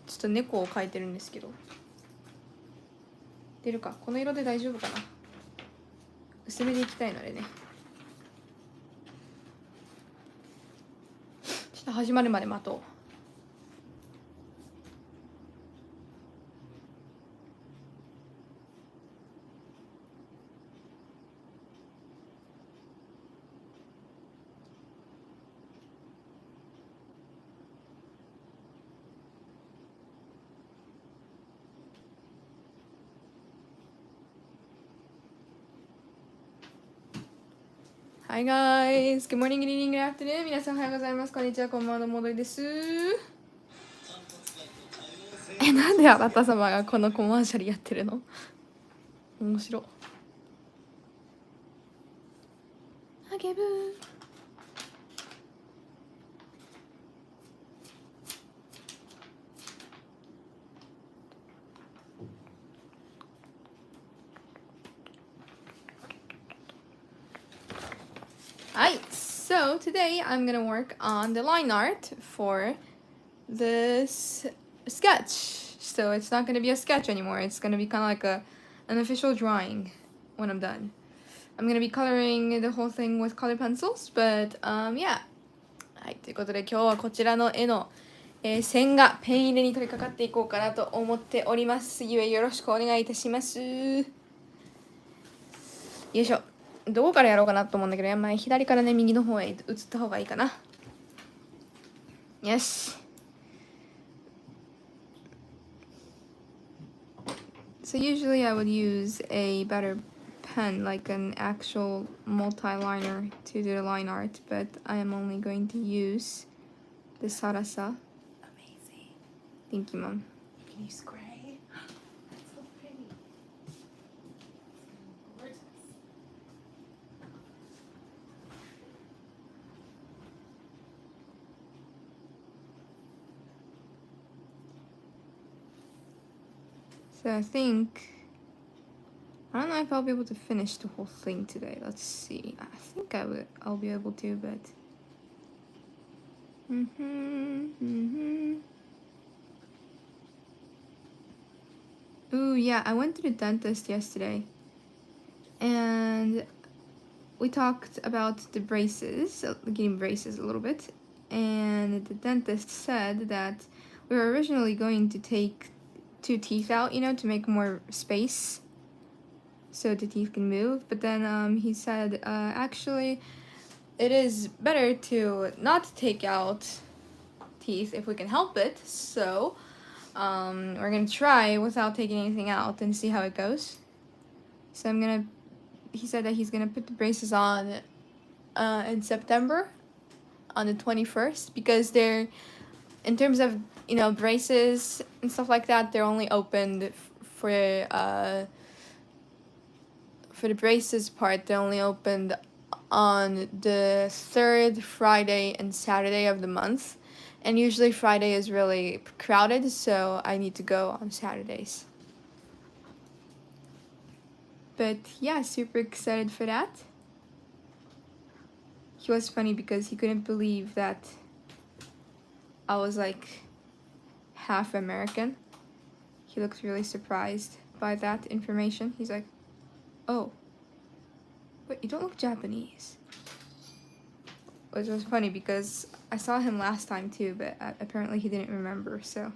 ちょっと猫を描いてるんですけど、出るか。この色で大丈夫かな。薄めでいきたいのでね、ちょっと始まるまで待とう。Hi guys! Good morning, good evening, good afternoon. 皆さんおはようございます。こんにちは、こんばんはの戻りです。なんであなた様がこのコマーシャルやってるの？面白。あげぶはい、so today I'm gonna work on the line art for this sketch. So it's not gonna be a sketch anymore. It's gonna be kind of like an official drawing when I'm done. I'm gonna be coloring the whole thing with color pencils, but yeah. はい、ということで今日はこちらの絵の、線画ペン入れに取り掛かっていこうかなと思っております。ゆえよろしくお願いいたします。よいしょ。どこからやろうかなと思うんだけど、まあ、左からね、右の方へ移った方がいいかな。よし。So usually I would use a better pen, like an actual multi-liner to do the line art, but I am only going to use the Sarasa. Amazing. Thank you, Mom. You can use gray. That's so pretty. Gorgeous. So I don't know if I'll be able to finish the whole thing today. Let's see. I think I'll be able to, but Ooh, yeah, I went to the dentist yesterday. And we talked about the braces, getting braces a little bit. And the dentist said that we were originally going to take 2 teeth out, to make more space so the teeth can move. But then he said, actually, it is better to not take out teeth if we can help it. So we're gonna try without taking anything out and see how it goes. So he said that he's gonna put the braces on in September on the 21st, because they're, in terms of braces and stuff like that, they're only opened for the braces part. They're only opened on the 3rd Friday and Saturday of the month, and usually Friday is really crowded, so I need to go on Saturdays. But yeah, super excited for that. He was funny because he couldn't believe that I was like half American. He looked really surprised by that information. He's like, oh, wait, you don't look Japanese. Which was funny because I saw him last time too, but apparently he didn't remember, so.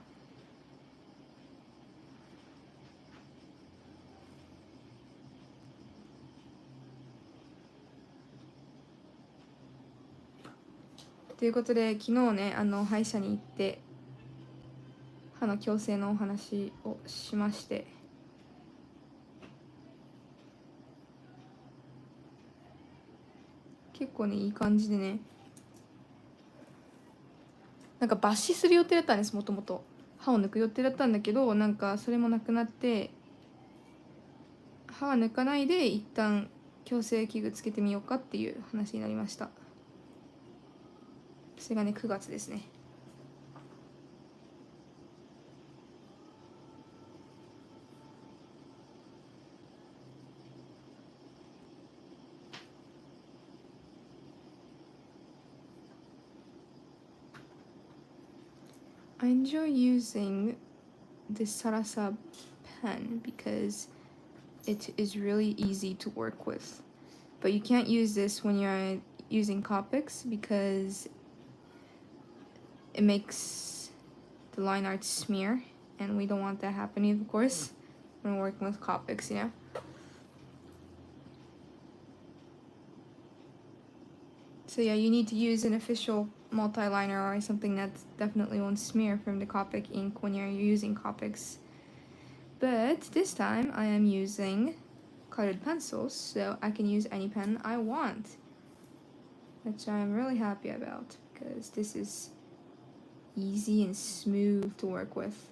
ということで、昨日ね、歯医者に行って歯の矯正のお話をしまして、結構ね、いい感じでね、なんか抜歯する予定だったんです。もともと歯を抜く予定だったんだけど、なんかそれもなくなって、歯は抜かないで一旦矯正器具つけてみようかっていう話になりました。それがね、9月ですね。I enjoy using the Sarasa pen because it is really easy to work with. But you can't use this when you're using Copics because it makes the line art smear, and we don't want that happening, of course, when we're working with Copics, you know? So yeah, you need to use an official multi-liner or something that definitely won't smear from the Copic ink when you're using Copics. But this time I am using colored pencils, so I can use any pen I want, which I'm really happy about because this is easy and smooth to work with.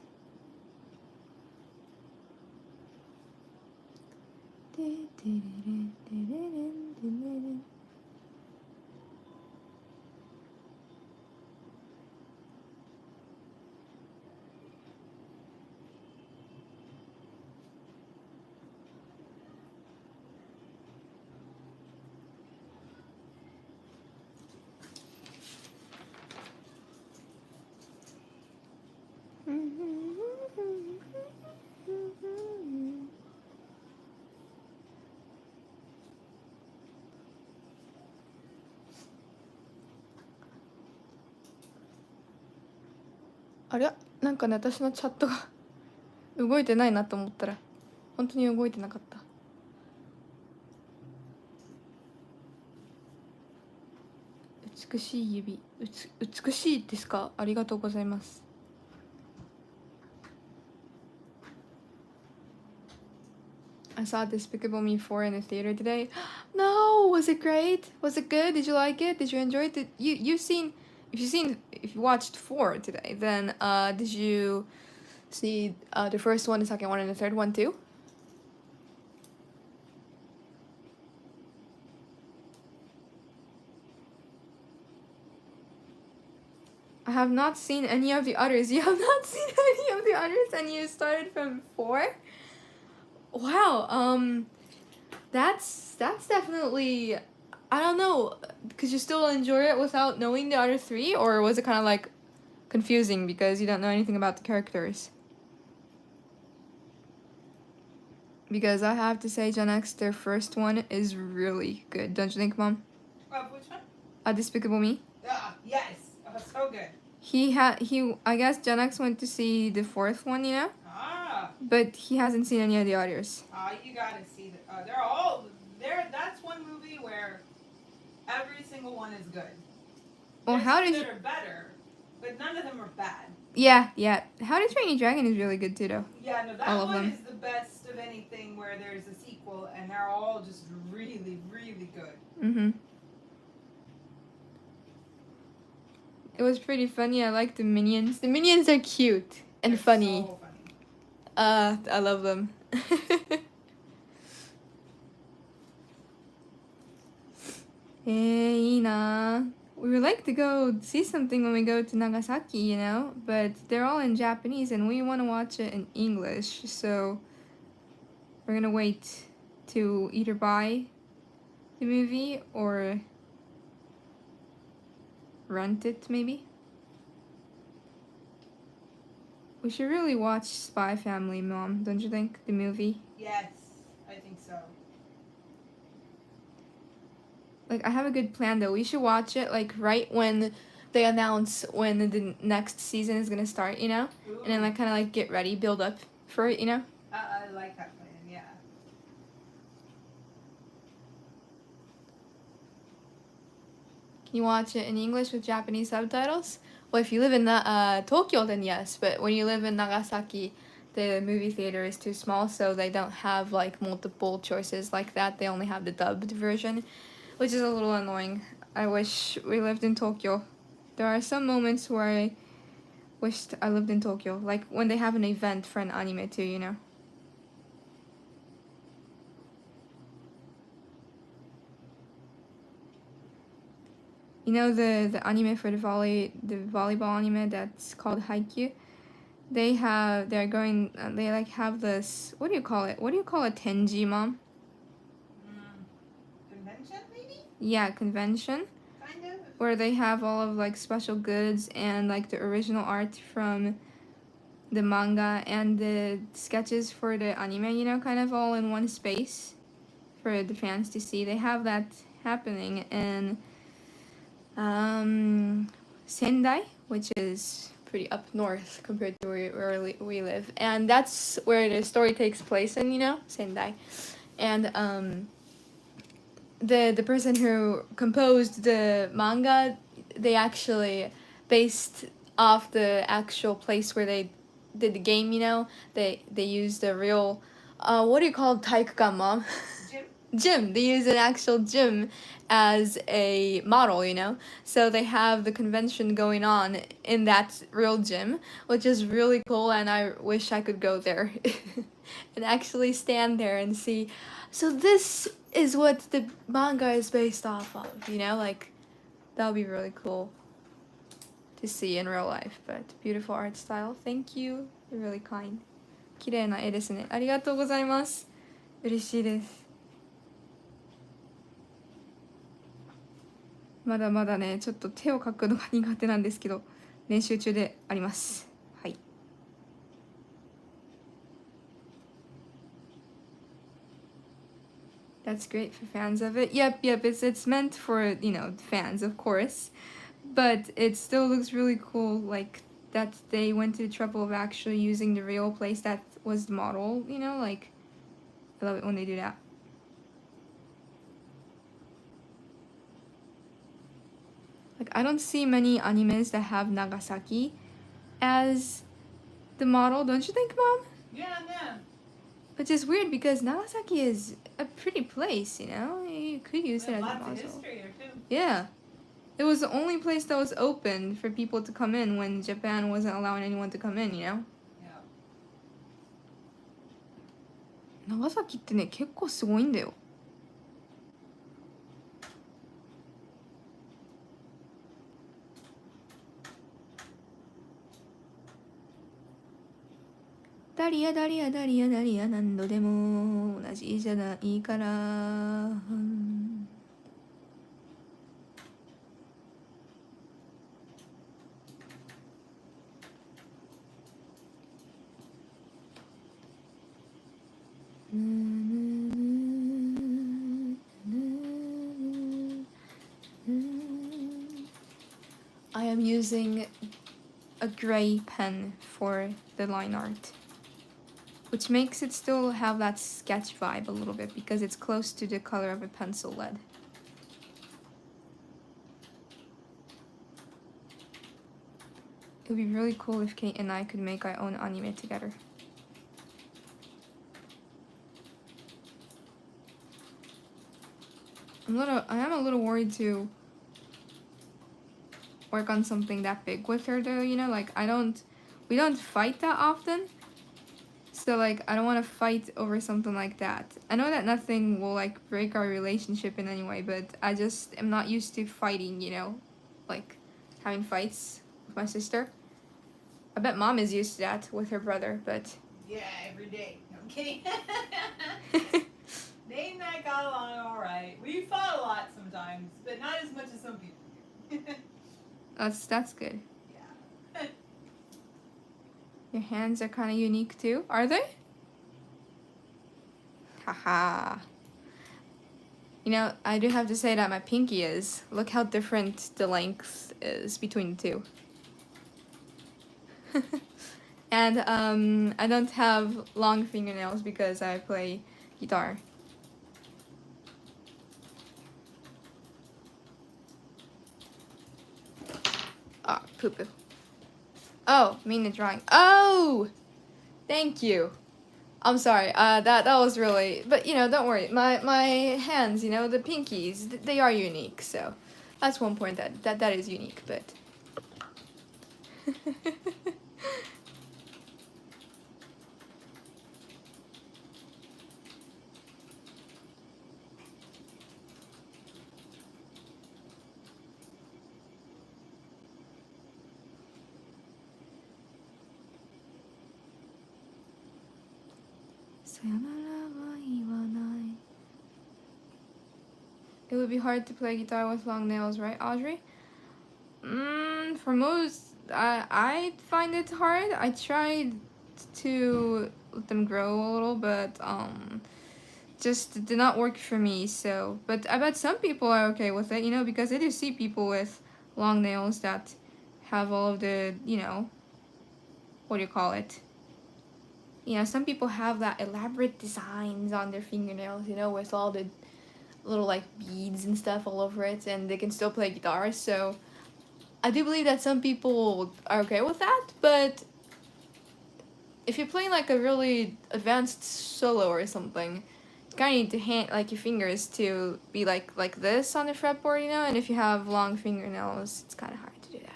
あれなんかね、私のチャットが動いてないなと思ったら本当に動いてなかった。美しい指、美しいですか？ありがとうございます。I saw Despicable Me 4 in the theater today. No, was it great? Was it good? Did you like it? Did you enjoy it? Did if you watched 4 today, then did you see the first one, the second one, and the third one too? I have not seen any of the others. You have not seen any of the others, and you started from 4? Wow. That's definitely, I don't know. Could you still enjoy it without knowing the other 3, or was it kind of like confusing because you don't know anything about the characters? Because I have to say, Gen X, their first one is really good, don't you think, Mom? Which one? Despicable Me. Yes. Oh, so good. I guess Gen X went to see the 4th one, you know? Ah. But he hasn't seen any of the others. You gotta see that. That's one movie where every single one is good. Well, There's how some did that you... are better, but none of them are bad. Yeah. How to Train Your Dragon is really good too, though. Yeah, no, that All of one them. is the best of anything where there's a sequel, and they're all just really, really good. Mm-hmm. It was pretty funny. I like the Minions. The Minions are cute and They're funny. So funny. I love them. Hey, Ina. We would like to go see something when we go to Nagasaki, you know, but they're all in Japanese and we want to watch it in English, so we're gonna wait to either buy the movie or rent it, maybe. We should really watch Spy Family, Mom, don't you think? The movie. Yes, I think so. Like, I have a good plan though. We should watch it like right when they announce when the next season is gonna start, you know? Ooh. And then like kind of like get ready, build up for it, you know? I like that plan, yeah. Can you watch it in English with Japanese subtitles? Well, if you live in Tokyo, then yes. But when you live in Nagasaki, the movie theater is too small, so they don't have like multiple choices like that. They only have the dubbed version, which is a little annoying. I wish we lived in Tokyo. There are some moments where I wished I lived in Tokyo, like when they have an event for an anime too, you know? You know the anime for the volleyball anime that's called Haikyuu? They have this, what do you call it? What do you call a tenji, Mom? Convention, maybe? Yeah, convention. Kind of. where they have all of like special goods and like the original art from the manga and the sketches for the anime, you know, kind of all in one space for the fans to see. They have that happening in Sendai, which is pretty up north compared to where we live, and that's where the story takes place in, you know, Sendai. And the person who composed the manga, they actually based off the actual place where they did the game, you know. They used a real what do you call taikukan, mom? Gym. They use an actual gym as a model, you know. So they have the convention going on in that real gym, which is really cool, and I wish I could go there and actually stand there and see. So this is what the manga is based off of, you know, like that would be really cool to see in real life. But beautiful art style. Thank you. You're really kind. 綺麗な絵ですね。ありがとうございます。嬉しいです。まだまだね、ちょっと手を描くのが苦手なんですけど、練習中であります。はい。That's great for fans of it. Yep, it's meant for, you know, fans, of course. But it still looks really cool, like, that they went to the trouble of actually using the real place that was the model, you know, like, I love it when they do that. Like, I don't see many animes that have Nagasaki as the model, don't you think, Mom? Yeah, yeah. Which is weird because Nagasaki is a pretty place, you know? You could use it as a Lots model. of history there too. Yeah. It was the only place that was open for people to come in when Japan wasn't allowing anyone to come in, you know? Yeah. 長崎ってね、結構すごいんだよ。ダリアダリアダリアダリア何度でも同じじゃないから。I am using a gray pen for the line art, which makes it still have that sketch vibe a little bit because it's close to the color of a pencil lead. It would be really cool if Kate and I could make our own anime together. I am a little worried to work on something that big with her though, you know, like we don't fight that often. So like I don't want to fight over something like that. I know that nothing will like break our relationship in any way, but I just am not used to fighting, you know, like having fights with my sister. I bet Mom is used to that with her brother, but Yeah, every day. No, I'm kidding. Nate and I got along all right. We fought a lot sometimes, but not as much as some people. that's good. Yeah. Your hands are kind of unique too, are they? Haha. You know, I do have to say that my pinky is. Look how different the length is between the two. And I don't have long fingernails because I play guitar. Ah, poo-poo. Oh, mean the drawing. Oh! Thank you. I'm sorry. That was really, but you know, don't worry. My hands, you know, the pinkies, they are unique. So that's one point that is unique. But さよならは言わない。It would be hard to play guitar with long nails, right, Audrey? for most, I find it hard. I tried to let them grow a little, but just did not work for me. So, but I bet some people are okay with it, you know, because I do see people with long nails that have all of the, you know, what do you call it? You know, some people have that elaborate designs on their fingernails, you know, with all the little like beads and stuff all over it, and they can still play guitar. So I do believe that some people are okay with that, but if you're playing like a really advanced solo or something, you kind of need to hand like your fingers to be like this on the fretboard, you know. And if you have long fingernails, it's kind of hard to do that.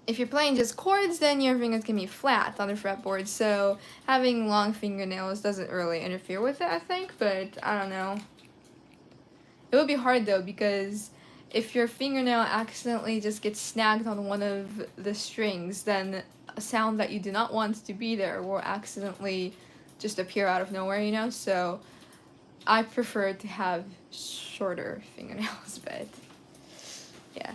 If you're playing just chords, then your fingers can be flat on the fretboard. So having long fingernails doesn't really interfere with it, I think. But I don't know. It would be hard though, because if your fingernail accidentally just gets snagged on one of the strings, then a sound that you do not want to be there will accidentally just appear out of nowhere, you know? So I prefer to have shorter fingernails, but yeah.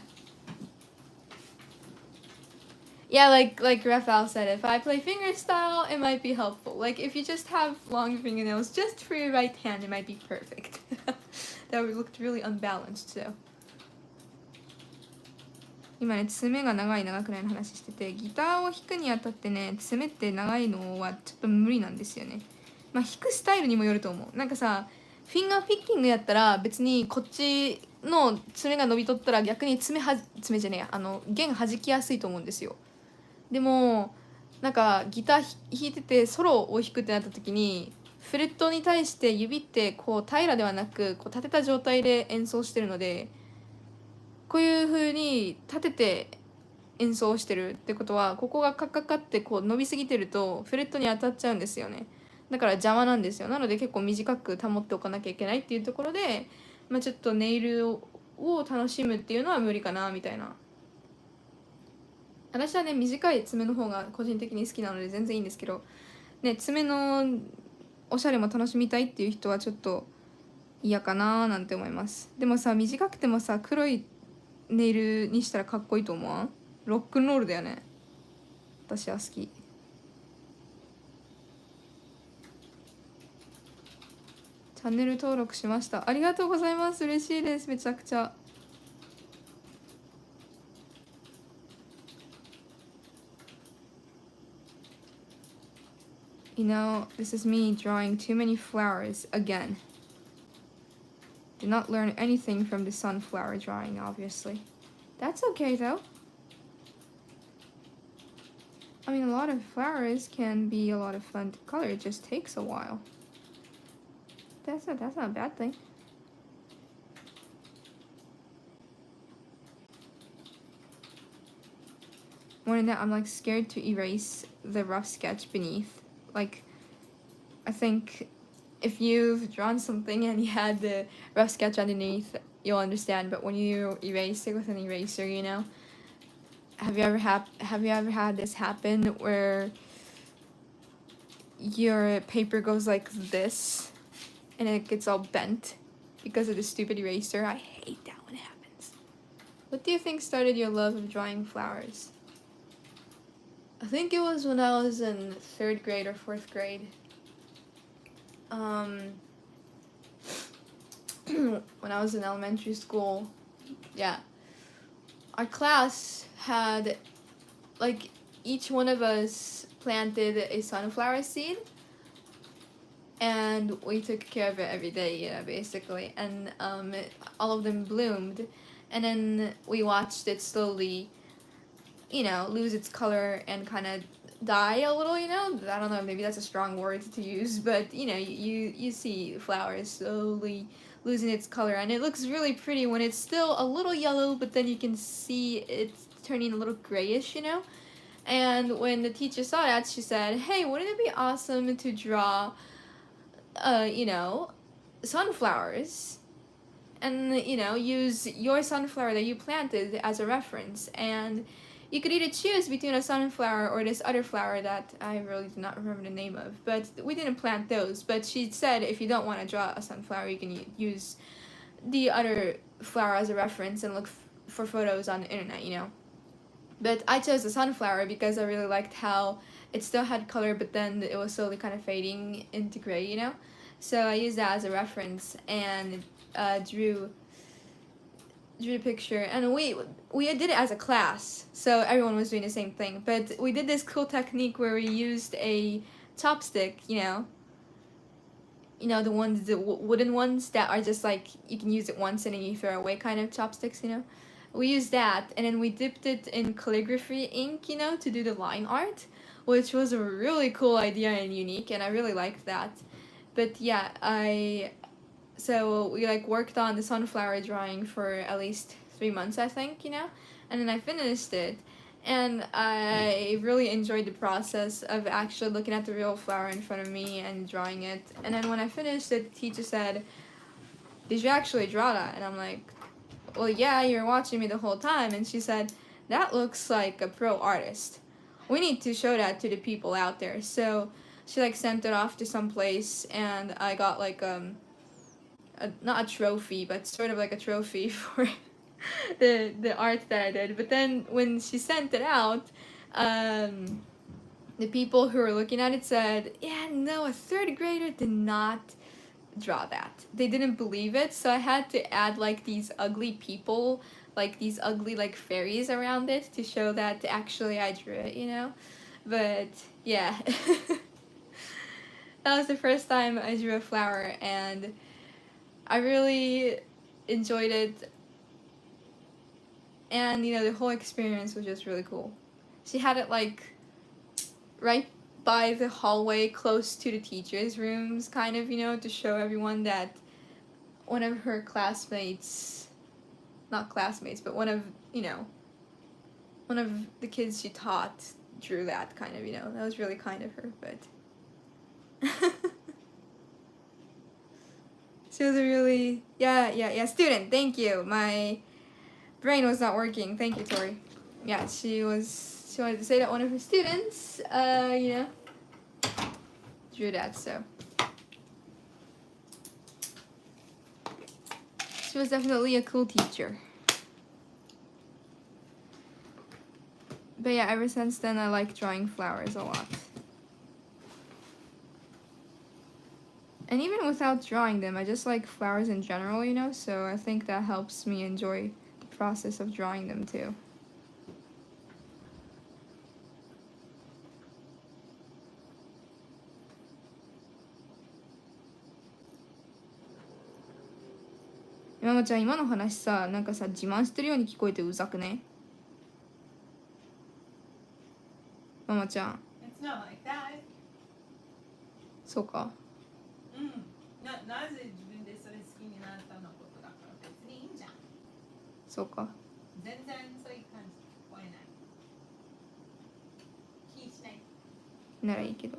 Yeah, like Raphael said, if I play fingerstyle, it might be helpful. Like if you just have long fingernails just for your right hand, it might be perfect. That would look really unbalanced, so. 今ね、爪が長い長くないの話してて、ギターを弾くにあたってね、爪って長いのはちょっと無理なんですよね。まあ弾くスタイルにもよると思う。なんかさ、フィンガーピッキングやったら別にこっちの爪が伸びとったら逆に爪じゃねえや、弦弾きやすいと思うんですよ。でもなんかギター弾いててソロを弾くってなった時にフレットに対して指ってこう平らではなくこう立てた状態で演奏してるので、こういう風に立てて演奏してるってことはここがカッカッカってこう伸びすぎてるとフレットに当たっちゃうんですよね。だから邪魔なんですよ。なので結構短く保っておかなきゃいけないっていうところで、まあ、ちょっとネイルを楽しむっていうのは無理かなみたいな。私はね、短い爪の方が個人的に好きなので全然いいんですけど、ね、爪のおしゃれも楽しみたいっていう人はちょっと嫌かななんて思います。でもさ、短くてもさ、黒いネイルにしたらかっこいいと思わん？ロックンロールだよね。私は好き。チャンネル登録しました。ありがとうございます。嬉しいです。めちゃくちゃ。You know, this is me drawing too many flowers again. Did not learn anything from the sunflower drawing, obviously. That's okay though. I mean, a lot of flowers can be a lot of fun to color. It just takes a while. That's not a bad thing. More than that, I'm like scared to erase the rough sketch beneath. Like, I think if you've drawn something and you had the rough sketch underneath, you'll understand. But when you erase it with an eraser, you know, have you ever had this happen where your paper goes like this and it gets all bent because of the stupid eraser? I hate that when it happens. What do you think started your love of drawing flowers? I think it was when I was in 3rd grade or 4th grade. When I was in elementary school, yeah. Our class had, like, each one of us planted a sunflower seed, and we took care of it every day, you know, basically. And all of them bloomed, and then we watched it slowly, you know, lose its color and kind of die a little, you know. I don't know, maybe that's a strong word to use, but you know, you see flowers slowly losing its color, and it looks really pretty when it's still a little yellow, but then you can see it's turning a little grayish, you know. And when the teacher saw that, she said, hey, wouldn't it be awesome to draw you know, sunflowers, and you know, use your sunflower that you planted as a reference. And you could either choose between a sunflower or this other flower that I really do not remember the name of, but we didn't plant those. But she said if you don't want to draw a sunflower, you can use the other flower as a reference and look for photos on the internet, you know. But I chose the sunflower because I really liked how it still had color, but then it was slowly kind of fading into gray, you know. So I used that as a reference and drew a picture, and we did it as a class, so everyone was doing the same thing. But we did this cool technique where we used a chopstick, the ones, the wooden ones that are just like you can use it once and then you throw away kind of chopsticks, We used that, and then we dipped it in calligraphy ink, to do the line art, which was a really cool idea and unique, and I really liked that. But yeah, so we like worked on the sunflower drawing for at least 3 months, I think, and then I finished it, and I really enjoyed the process of actually looking at the real flower in front of me and drawing it. And then when I finished it, the teacher said, "Did you actually draw that?" And I'm like, "Well, yeah, you were watching me the whole time." And she said, "That looks like a pro artist. We need to show that to the people out there." So she like sent it off to some place, and I got like not a trophy, but sort of like a trophy for the art that I did. But then when she sent it out, the people who were looking at it said, "Yeah, no, a third grader did not draw that." They didn't believe it, so I had to add like these ugly people, like these ugly like fairies around it to show that actually I drew it. But yeah. That was the first time I drew a flower, and I really enjoyed it, and the whole experience was just really cool. She had it like right by the hallway, close to the teachers' rooms, kind of, to show everyone that one of her classmates, not classmates, but one of the kids she taught drew that, kind of, That was really kind of her, but she was a really, yeah, student. Thank you. My brain was not working. Thank you, Tori. Yeah, she wanted to say that one of her students, drew that, so. She was definitely a cool teacher. But yeah, ever since then I like drawing flowers a lot. And even without drawing them, I just like flowers in general, so I think that helps me enjoy the process of drawing them too.ママちゃん、今の話さ、なんかさ、自慢してるように聞こえてうざくね？ママちゃん。It's not like that. そうか。なぜ自分でそれ好きになったのことだから別にいいんじゃん。そうか。全然そういう感じ聞こえない。気しない。ならいいけど。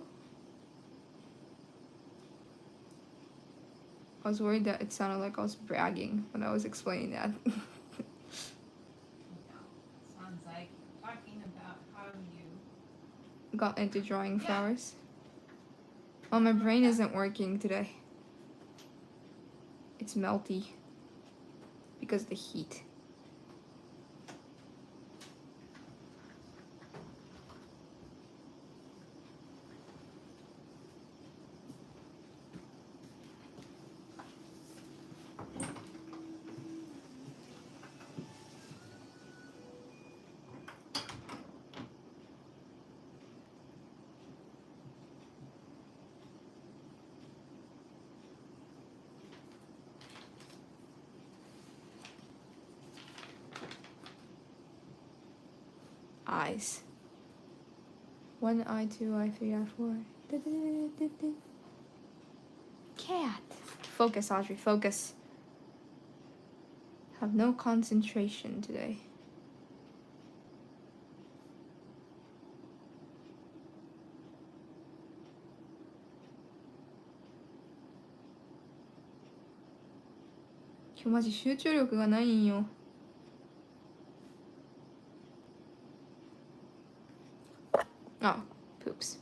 I was worried that it sounded like I was bragging when I was explaining that. Sounds like talking about how you got into drawing flowers. Oh, my brain isn't working today. It's melty because of the heat. Eyes. 1 eye, 2 eye, 3 eye, 4 eye. Cat. Focus, Audrey, focus. Have no concentration today.今日マジ集中力がないんよ。Oh, poops.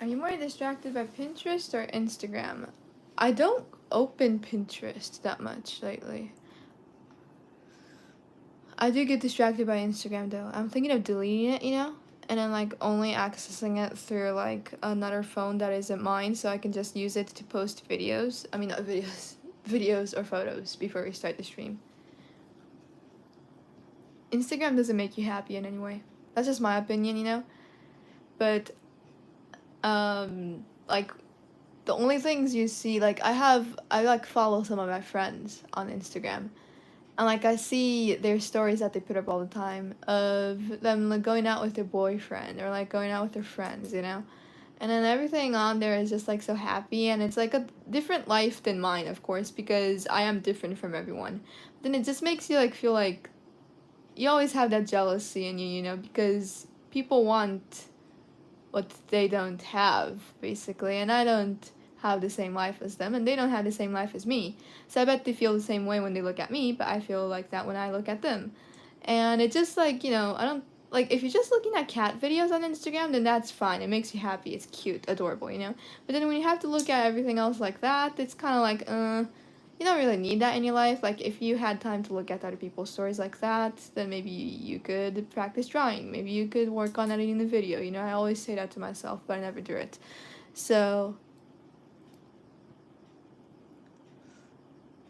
Are you more distracted by Pinterest or Instagram? I don't open Pinterest that much lately. I do get distracted by Instagram though. I'm thinking of deleting it, and then like only accessing it through like another phone that isn't mine, so I can just use it to post videos. I mean, not videos, videos or photos before we start the stream. Instagram doesn't make you happy in any way. That's just my opinion. But like the only things you see, like I like follow some of my friends on Instagram, and like I see their stories that they put up all the time of them like going out with their boyfriend or like going out with their friends. And then everything on there is just like so happy, and it's like a different life than mine, of course, because I am different from everyone. Then it just makes you like feel like you always have that jealousy in you, because people want what they don't have, basically, and I don't have the same life as them, and they don't have the same life as me. So I bet they feel the same way when they look at me, but I feel like that when I look at them. And it's just like, I don't like if you're just looking at cat videos on Instagram, then that's fine. It makes you happy. It's cute, adorable. But then when you have to look at everything else like that, it's kind of like, you don't really need that in your life. Like, if you had time to look at other people's stories like that, then maybe you could practice drawing. Maybe you could work on editing the video. I always say that to myself, but I never do it. So,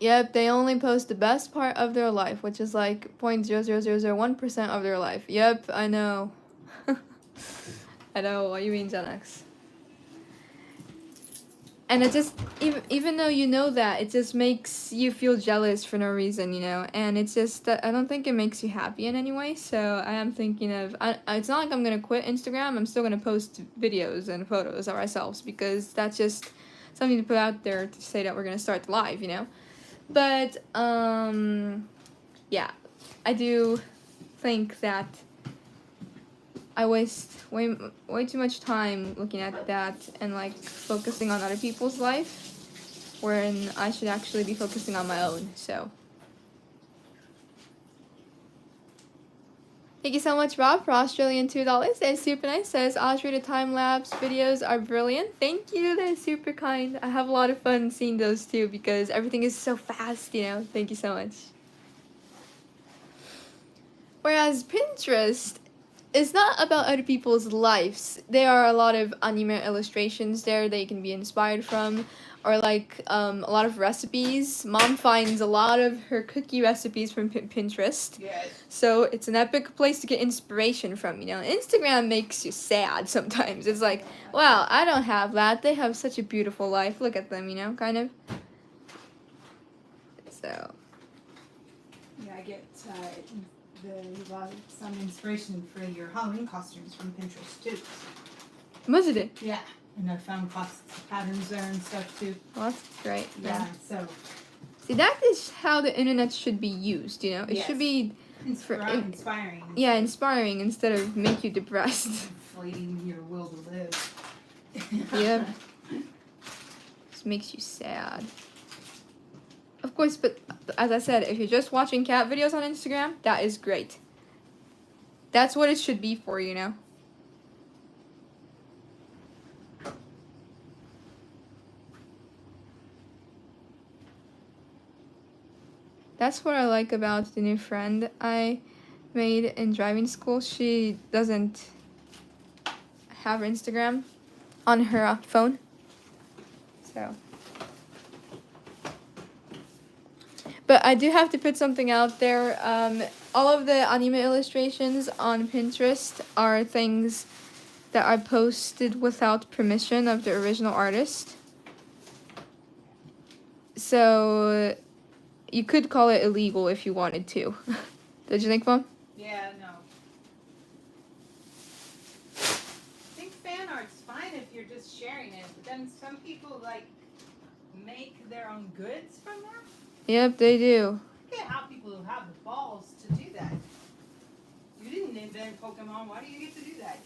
yep, they only post the best part of their life, which is like 0.00001% of their life. Yep, I know. I know what you mean, Gen X. And it just, even though you know that, it just makes you feel jealous for no reason. And it's just, I don't think it makes you happy in any way, so I am thinking of, it's not like I'm gonna quit Instagram. I'm still gonna post videos and photos of ourselves, because that's just something to put out there to say that we're gonna start live. But, yeah, I do think that I waste way too much time looking at that and like focusing on other people's life, wherein I should actually be focusing on my own. So thank you so much, Rob, for Australian $2. That's super nice. Says Audrey, the time lapse videos are brilliant. Thank you. That's super kind. I have a lot of fun seeing those too, because everything is so fast. Thank you so much. Whereas Pinterest, it's not about other people's lives. There are a lot of anime illustrations there that you can be inspired from, or like a lot of recipes. Mom finds a lot of her cookie recipes from Pinterest. Yes. So it's an epic place to get inspiration from. Instagram makes you sad sometimes. It's like, wow, I don't have that. They have such a beautiful life. Look at them, kind of. So. Yeah, I get some inspiration for your Halloween costumes from Pinterest too. Was it? Yeah, and I found patterns there and stuff too. Well, that's great. Yeah, so. See, that is how the internet should be used. It Yes. should be inspiring. Yeah, inspiring instead of make you depressed. Inflating your will to live. Yep. Just makes you sad. Of course, but as I said, if you're just watching cat videos on Instagram, that is great. That's what it should be for. That's what I like about the new friend I made in driving school. She doesn't have Instagram on her phone. So. But I do have to put something out there. All of the anime illustrations on Pinterest are things that I posted without permission of the original artist. So you could call it illegal if you wanted to. Did you think, Mom? Yeah, no. I think fan art's fine if you're just sharing it, but then some people make their own goods from that. Yep, they do. Look at how people have the balls to do that. You didn't invent Pokemon. Why do you get to do that?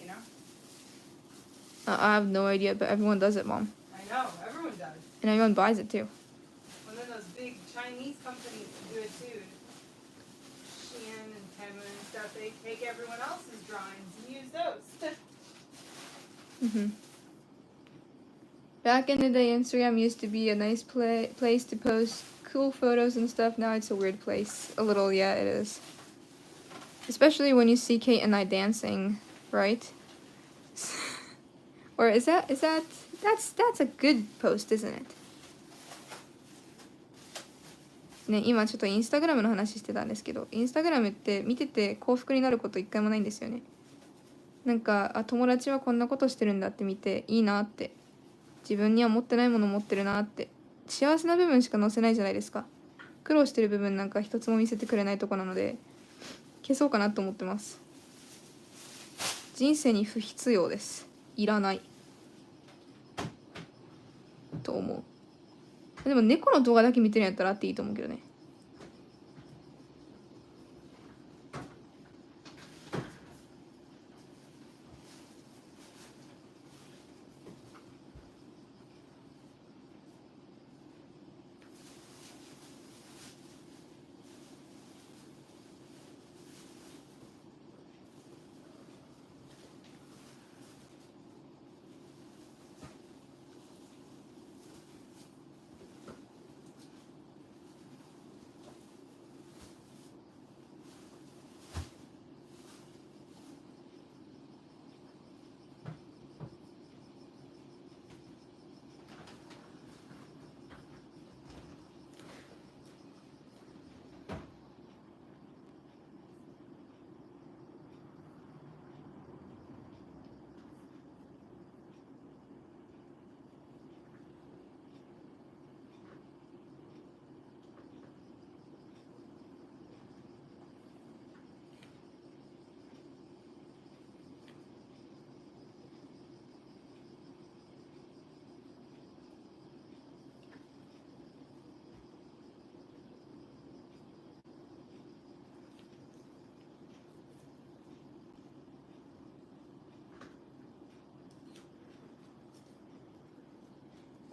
I have no idea, but everyone does it, Mom. I know everyone does. And everyone buys it too. One of those big Chinese companies do it too. Shein and Temu and stuff. They take everyone else's drawings and use those. Mhm. Back in the day, Instagram used to be a nice place to post cool photos and stuff. Now it's a weird place. A little, yeah, it is. Especially when you see Kate and I dancing, right? Or that's a good post, isn't it? ね、今ちょっとインスタグラムの話してたんですけど、インスタグラムって見てて幸福になること一回もないんですよね。なんか、友達はこんなことしてるんだって見ていいなって、自分には持ってないもの持ってるなって、幸せな部分しか載せないじゃないですか。苦労してる部分なんか一つも見せてくれないとこなので、消そうかなと思ってます。人生に不必要です。いらないと思う。でも猫の動画だけ見てるんやったらあっていいと思うけどね。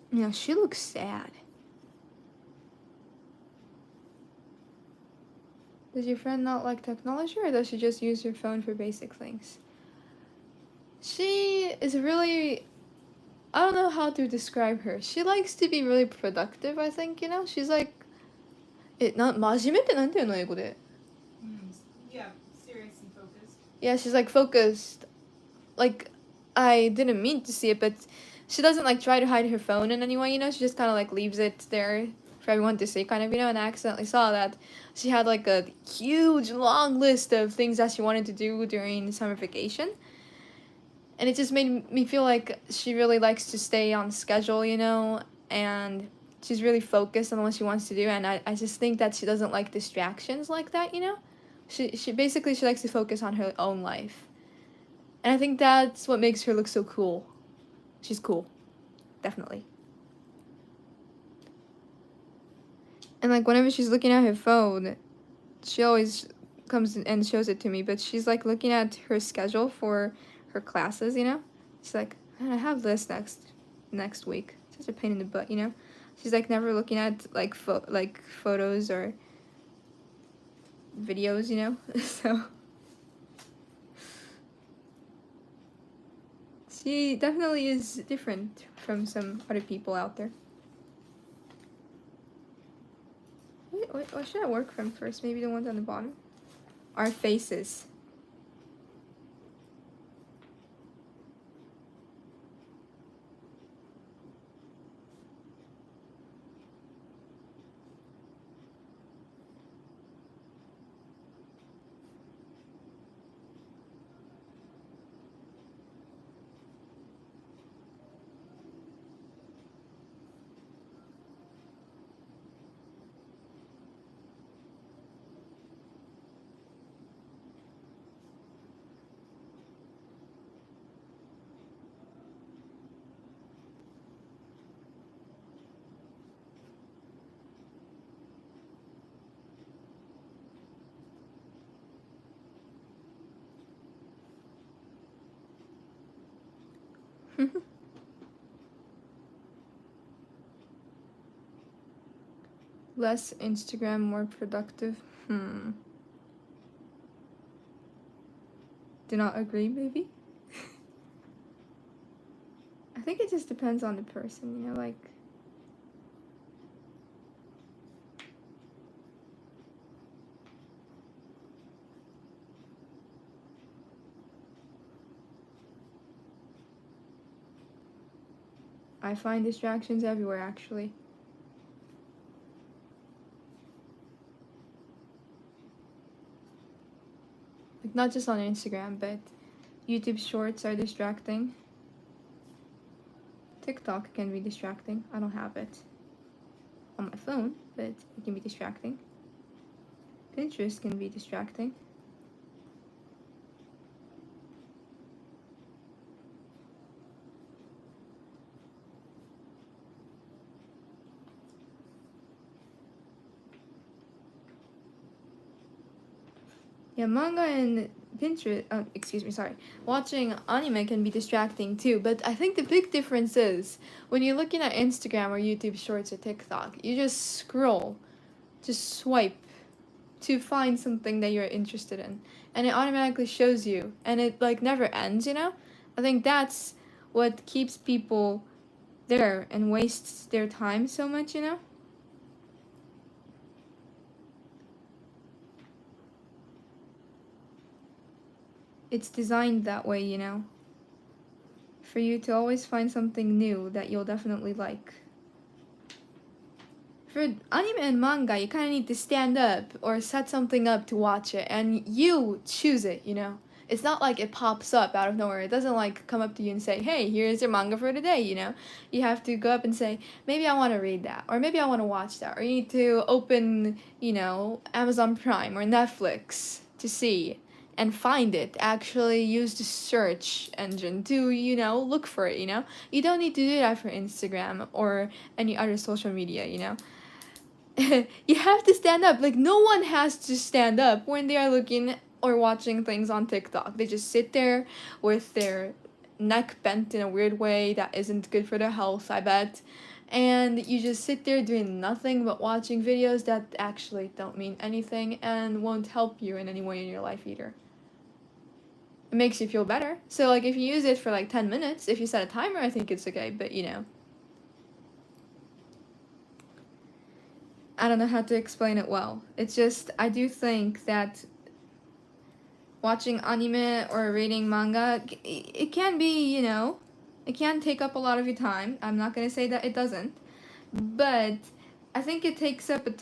Yeah, she looks sad. Does your friend not like technology, or does she just use her phone for basic things? She is really... I don't know how to describe her. She likes to be really productive, I think, you know? She's like... 真面目ってなんていうの英語で? Yeah, serious and focused. Yeah, she's like focused. Like, I didn't mean to see it, but she doesn't like try to hide her phone in any way, you know? She just kind of like leaves it there for everyone to see, kind of, you know? And I accidentally saw that she had like a huge long list of things that she wanted to do during summer vacation. And it just made me feel like she really likes to stay on schedule, you know? And she's really focused on what she wants to do. And I just think that she doesn't like distractions like that, you know? She basically, she likes to focus on her own life. And I think that's what makes her look so cool. She's cool. Definitely. And like whenever she's looking at her phone, she always comes and shows it to me, but she's like looking at her schedule for her classes, you know? She's like, I have this next week. Such a pain in the butt, you know? She's like never looking at like photos or videos, you know? So she definitely is different from some other people out there. What should I work from first? Maybe the ones on the bottom? Our faces. Less Instagram, more productive. Do not agree, maybe? I think it just depends on the person, you know, like. I find distractions everywhere, actually. Like, not just on Instagram, but YouTube Shorts are distracting. TikTok can be distracting. I don't have it on my phone, but it can be distracting. Pinterest can be distracting. Yeah, manga and Pinterest, watching anime can be distracting too, but I think the big difference is when you're looking at Instagram or YouTube Shorts or TikTok, you just scroll, just swipe to find something that you're interested in, and it automatically shows you, and it like never ends, you know? I think that's what keeps people there and wastes their time so much, you know? It's designed that way, you know? For you to always find something new that you'll definitely like. For anime and manga, you kind of need to stand up or set something up to watch it, and you choose it, you know? It's not like it pops up out of nowhere. It doesn't like come up to you and say, hey, here's your manga for today, you know? You have to go up and say, maybe I want to read that, or maybe I want to watch that, or you need to open, you know, Amazon Prime or Netflix to see and find it. Actually use the search engine to, you know, look for it, you know? You don't need to do that for Instagram or any other social media, you know? You have to stand up. Like, no one has to stand up when they are looking or watching things on TikTok. They just sit there with their neck bent in a weird way that isn't good for their health, I bet. And you just sit there doing nothing but watching videos that actually don't mean anything and won't help you in any way in your life either. It makes you feel better. So, like, if you use it for like 10 minutes, if you set a timer, I think it's okay, but you know. I don't know how to explain it well. It's just, I do think that watching anime or reading manga, it can be, you know, it can take up a lot of your time. I'm not gonna say that it doesn't. But I think it takes up your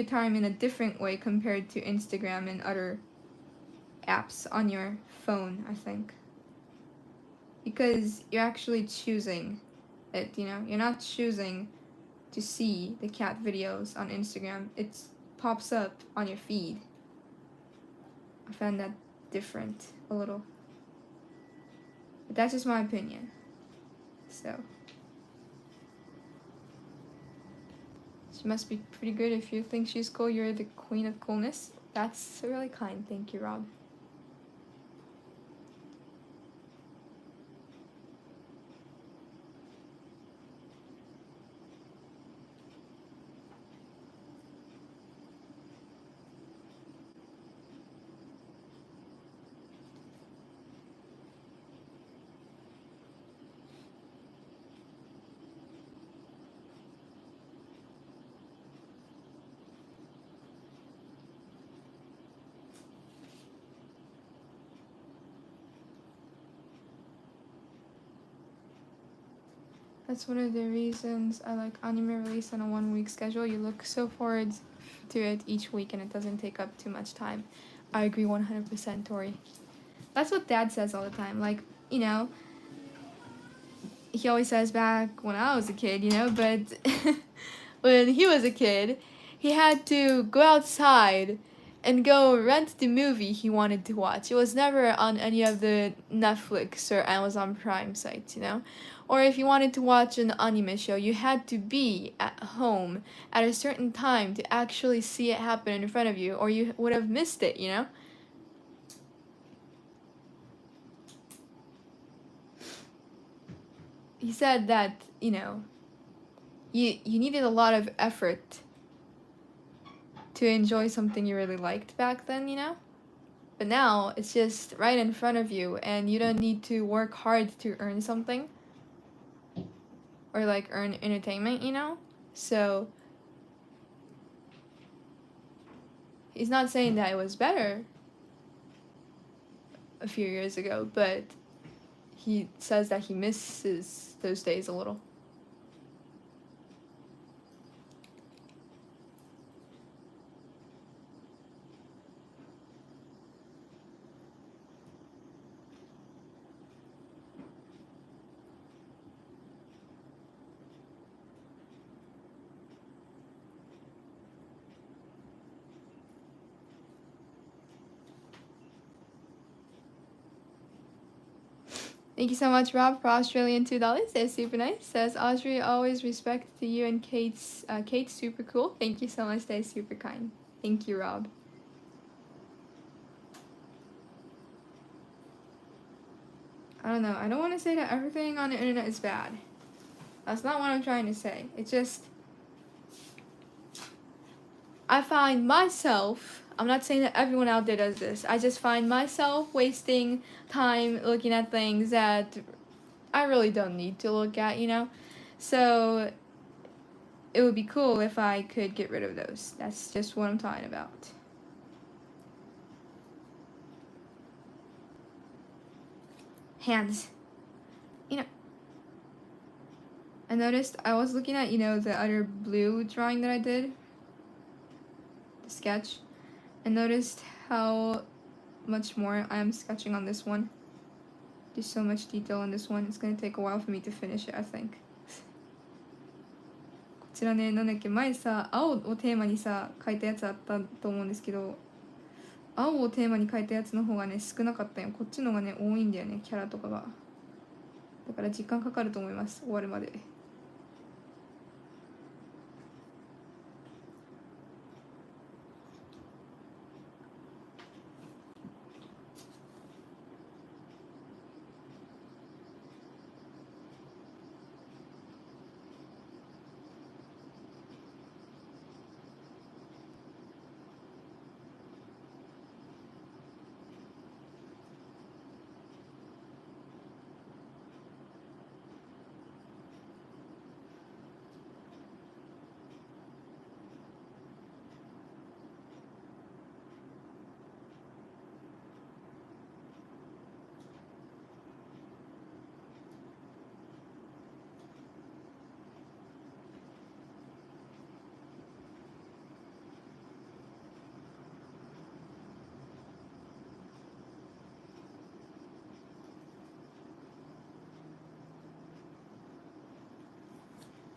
time in a different way compared to Instagram and other apps on your phone, I think. Because you're actually choosing it, you know? You're not choosing to see the cat videos on Instagram. It pops up on your feed. I find that different a little. But that's just my opinion. So. She must be pretty good if you think she's cool. You're the queen of coolness. That's really kind. Thank you, Rob. That's one of the reasons I like anime released on a 1 week schedule. You look so forward to it each week and it doesn't take up too much time. I agree 100%, Tori. That's what Dad says all the time. Like, you know, he always says back when I was a kid, you know, but when he was a kid, he had to go outside and go rent the movie he wanted to watch. It was never on any of the Netflix or Amazon Prime sites, you know? Or if you wanted to watch an anime show, you had to be at home at a certain time to actually see it happen in front of you, or you would have missed it, you know? He said that, you know, you needed a lot of effort to enjoy something you really liked back then, you know? But now it's just right in front of you and you don't need to work hard to earn something. or like earn entertainment, you know? So he's not saying that it was better a few years ago, but he says that he misses those days a little. Thank you so much, Rob, for Australian $2. That's super nice. Says Audrey, always respect to you and Kate's. Kate's super cool. Thank you so much. That's super kind. Thank you, Rob. I don't know. I don't want to say that everything on the internet is bad. That's not what I'm trying to say. It's just I find myself. I'm not saying that everyone out there does this. I just find myself wasting time looking at things that I really don't need to look at, you know? So it would be cool if I could get rid of those. That's just what I'm talking about. Hands. You know, I noticed I was looking at, the other blue drawing that I did, the sketch, and noticed how much more I am sketching on this one. There's so much detail in this one. It's gonna take a while for me to finish it, I think. こちらね、なんだっけ、前さ、青をテーマにさ、書いたやつあったと思うんですけど、青をテーマに書いたやつの方がね、少なかったよ。こっちのがね、多いんだよね、キャラとかが。だから時間かかると思います、終わるまで。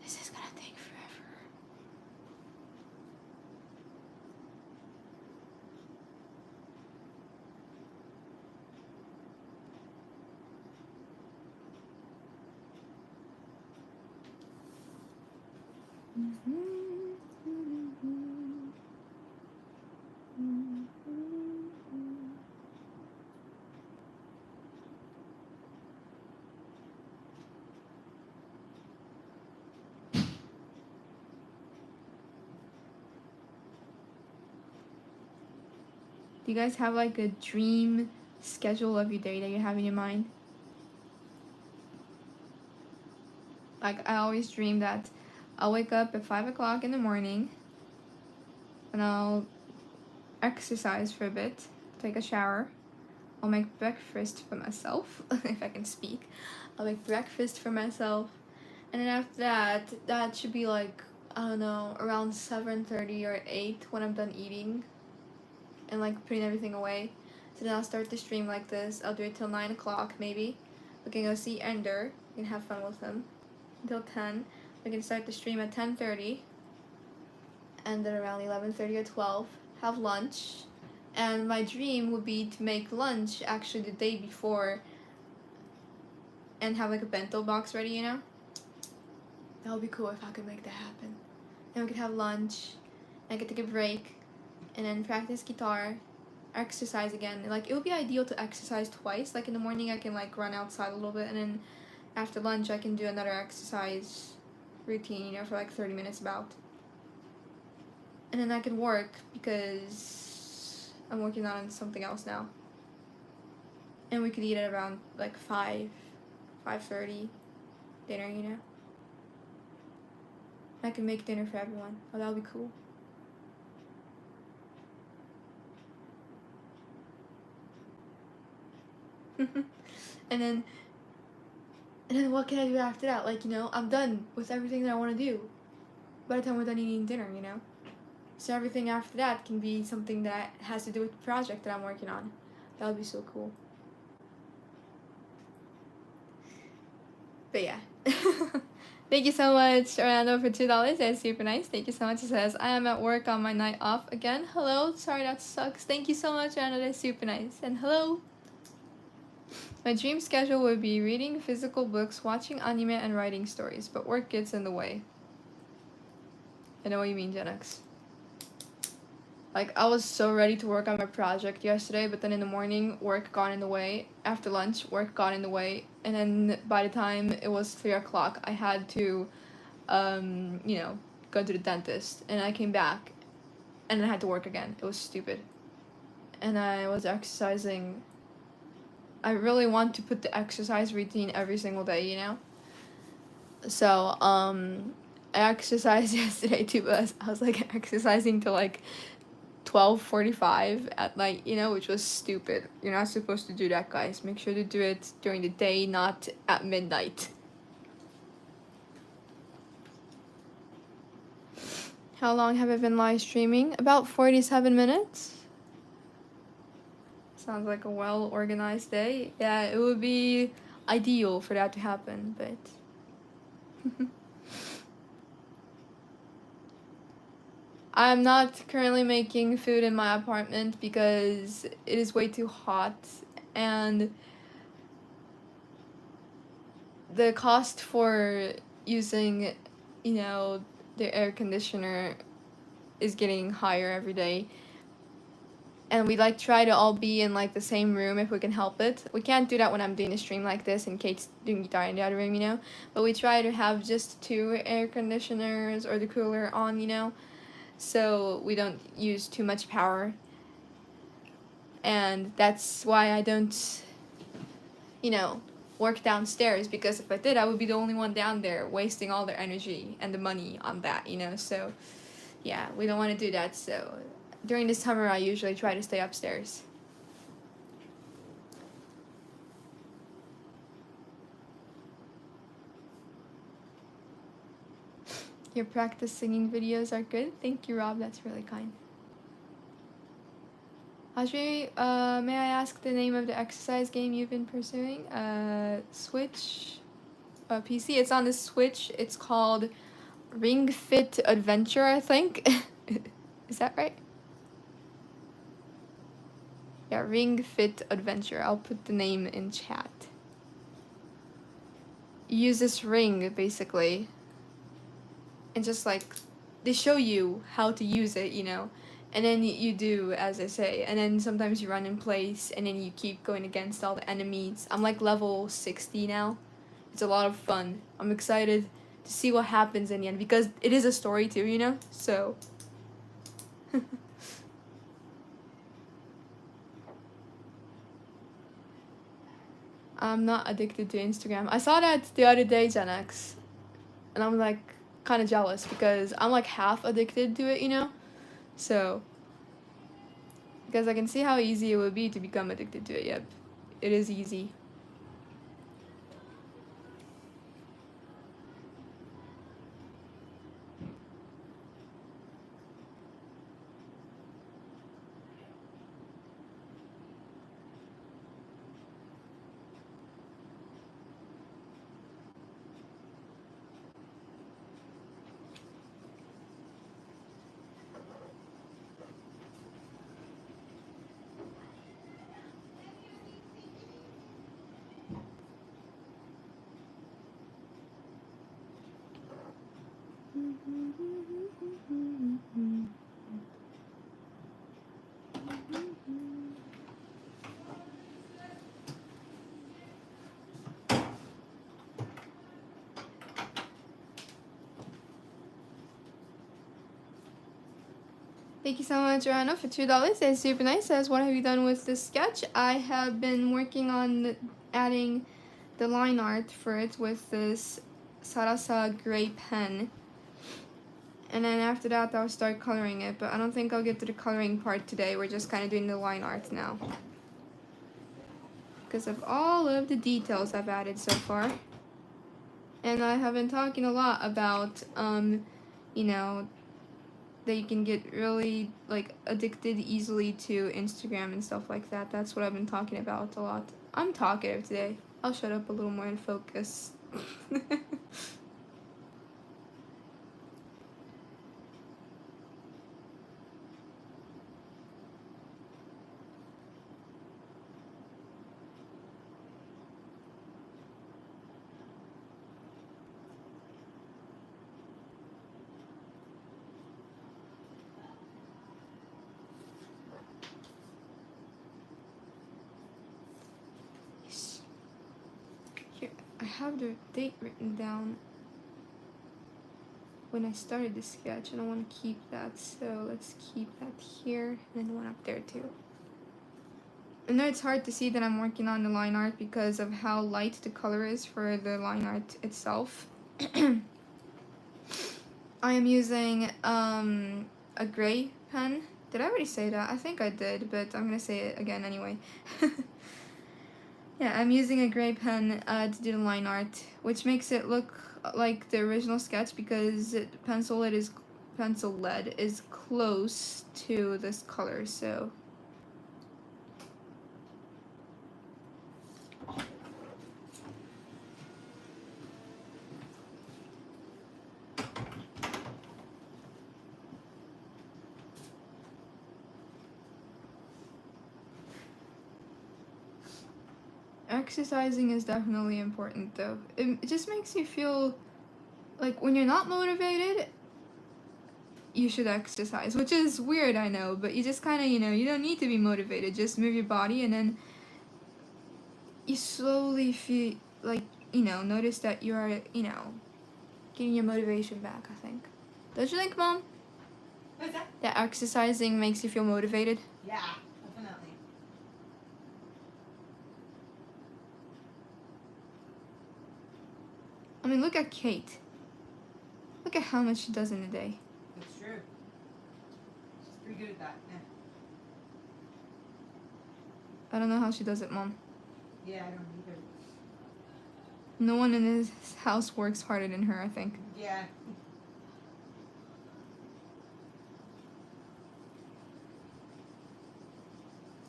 This is gonna take forever. Do you guys have like a dream schedule of your day that you have in your mind? Like I always dream that I'll wake up at 5 o'clock in the morning and I'll exercise for a bit, take a shower, I'll make breakfast for myself, if I can speak. I'll make breakfast for myself, and then after that should be like, I don't know, around 7:30 or 8 when I'm done eating and like putting everything away. So then I'll start the stream like this. I'll do it till 9 o'clock maybe. We can go see Ender. We can have fun with him until 10. We can start the stream at 10:30, and then around 11:30 or 12 have lunch. And my dream would be to make lunch actually the day before and have like a bento box ready, you know? That would be cool if I could make that happen. Then we could have lunch, and I could take a break, and then practice guitar, exercise again. Like it would be ideal to exercise twice. Like in the morning I can like run outside a little bit, and then after lunch I can do another exercise routine, for like 30 minutes about. And then I could work because I'm working on something else now. And we could eat at around like 5:30 dinner, I can make dinner for everyone. Oh, that would be cool. And then what can I do after that? Like, you know, I'm done with everything that I want to do by the time we're done eating dinner, you know? So everything after that can be something that has to do with the project that I'm working on. That would be so cool. But yeah. Thank you so much, Orlando, for $2. That's super nice. Thank you so much. It says, I am at work on my night off again. Hello. Sorry, that sucks. Thank you so much, Orlando. That's super nice. And hello. My dream schedule would be reading physical books, watching anime, and writing stories, but work gets in the way. I know what you mean, Genex. Like, I was so ready to work on my project yesterday, but then in the morning, work got in the way. After lunch, work got in the way. And then by the time it was 3 o'clock, I had to, you know, go to the dentist. And I came back, and I had to work again. It was stupid. And I was exercising. I really want to put the exercise routine every single day, you know? So, I exercised yesterday too, but I was like exercising till like 12:45 at night, you know, which was stupid. You're not supposed to do that, guys. Make sure to do it during the day, not at midnight. How long have I been live streaming? About 47 minutes. Sounds like a well-organized day. Yeah, it would be ideal for that to happen, but... I'm not currently making food in my apartment because it is way too hot, and the cost for using, you know, the air conditioner is getting higher every day. And we like try to all be in like the same room if we can help it. We can't do that when I'm doing a stream like this and Kate's doing guitar in the other room, you know. But we try to have just 2 air conditioners or the cooler on, you know, so we don't use too much power. And that's why I don't, you know, work downstairs, because if I did, I would be the only one down there wasting all their energy and the money on that, you know. So yeah, we don't want to do that. So during the summer, I usually try to stay upstairs. Your practice singing videos are good. Thank you, Rob. That's really kind. Audrey, may I ask the name of the exercise game you've been pursuing? Switch, PC. It's on the Switch. It's called Ring Fit Adventure, I think. Is that right? Yeah, Ring Fit Adventure. I'll put the name in chat. You use this ring, basically, and just like, they show you how to use it, you know, and then you do as I say, and then sometimes you run in place, and then you keep going against all the enemies. I'm like level 60 now. It's a lot of fun. I'm excited to see what happens in the end, because it is a story too, you know, so... I'm not addicted to Instagram. I saw that the other day, Genex, and I'm like kind of jealous because I'm like half addicted to it, you know? So, because I can see how easy it would be to become addicted to it. Yep, it is easy. Thank you so much, Joanna, for $2. That's super nice. Says, what have you done with this sketch? I have been working on adding the line art for it with this Sarasa gray pen. And then after that, I'll start coloring it. But I don't think I'll get to the coloring part today. We're just kind of doing the line art now. Because of all of the details I've added so far. And I have been talking a lot about, you know, that you can get really, like, addicted easily to Instagram and stuff like that. That's what I've been talking about a lot. I'm talkative today. I'll shut up a little more and focus. Here, I have the date written down when I started the sketch, and I want to keep that, so let's keep that here, and then one up there too. I know it's hard to see that I'm working on the line art because of how light the color is for the line art itself. I am using a gray pen. Did I already say that? I think I did, but I'm gonna say it again anyway. Yeah, I'm using a gray pen to do the line art, which makes it look like the original sketch because pencil lead is close to this color, so. Exercising is definitely important though. It just makes you feel like when you're not motivated, you should exercise, which is weird, I know, but you just kind of, you don't need to be motivated. Just move your body and then you slowly feel like, notice that you are, getting your motivation back, I think. Don't you think, Mom? What's that? That exercising makes you feel motivated? Yeah, definitely. I mean, look at Kate. Look at how much she does in a day. It's true. She's pretty good at that. I don't know how she does it, Mom. Yeah, I don't either. No one in this house works harder than her, I think. Yeah.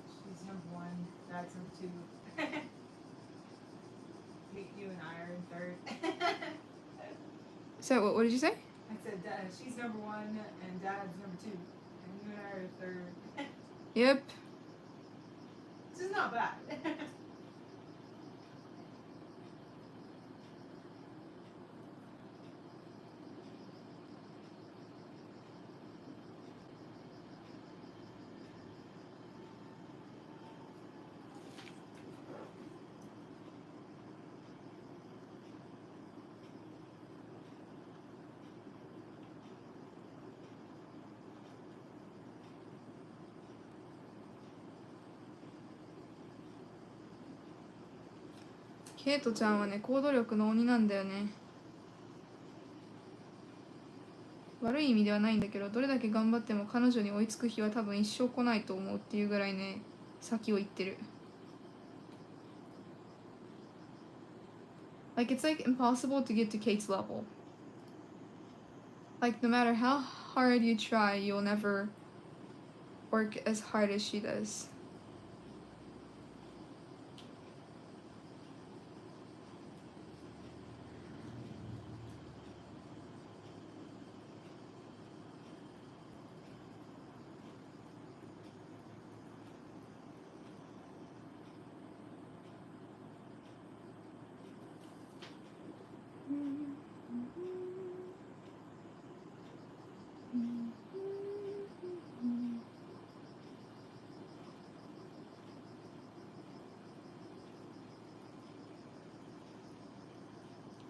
She's number one. Dad's number 2. You and I are in third. So, what did you say? I said she's number 1 and Dad's number 2. And you and I are third. Yep. This is not bad.ケイトちゃんはね、行動力の鬼なんだよね。悪い意味ではないんだけど、どれだけ頑張っても彼女に追いつく日は多分一生来ないと思うっていうぐらいね、先を言ってる。Like, it's like impossible to get to Kate's level. Like, no matter how hard you try, you'll never work as hard as she does.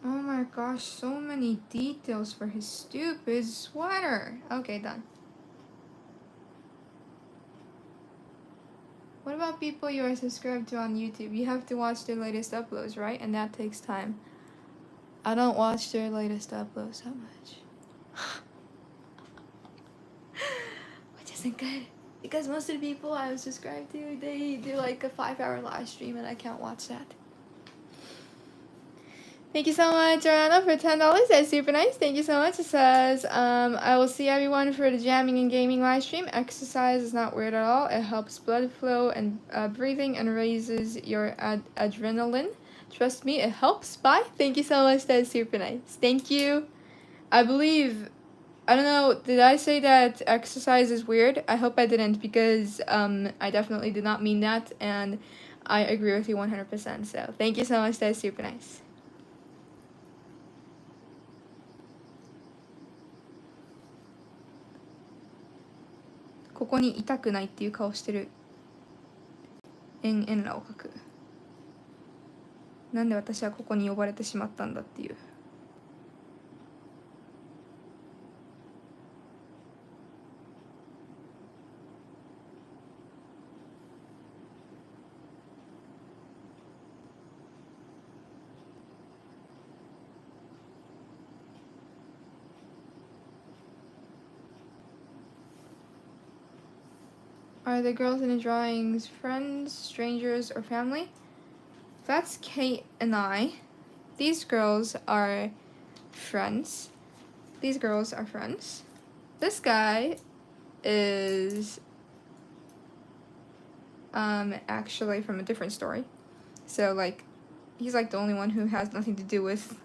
Oh my gosh, so many details for his stupid sweater. Okay, done. What about people you are subscribed to on YouTube? You have to watch their latest uploads, right? And that takes time. I don't watch their latest uploads that much. wasn't good. Because most of the people I was subscribed to, they do like a 5-hour live stream and I can't watch that. Thank you so much, Joanna, for $10. That's super nice. Thank you so much. It says, I will see everyone for the jamming and gaming live stream. Exercise is not weird at all. It helps blood flow and breathing and raises your adrenaline. Trust me, it helps. Bye. Thank you so much. That's super nice. Thank you. I believe, I don't know, did I say that exercise is weird? I hope I didn't, because I definitely did not mean that, and I agree with you 100%. So thank you so much. That's super nice.ここに痛くないっていう顔してる円羅を描く。なんで私はここに呼ばれてしまったんだっていう。Are the girls in the drawings friends, strangers, or family? That's Kate and I. These girls are friends. These girls are friends. This guy is actually from a different story. So like he's like the only one who has nothing to do with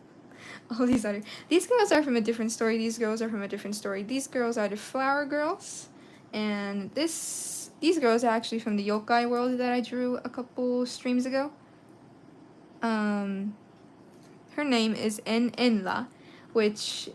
all these other. These girls are from a different story. These girls are from a different story. These girls are the flower girls, and these girls are actually from the yokai world that I drew a couple streams ago. Her name is Enla, which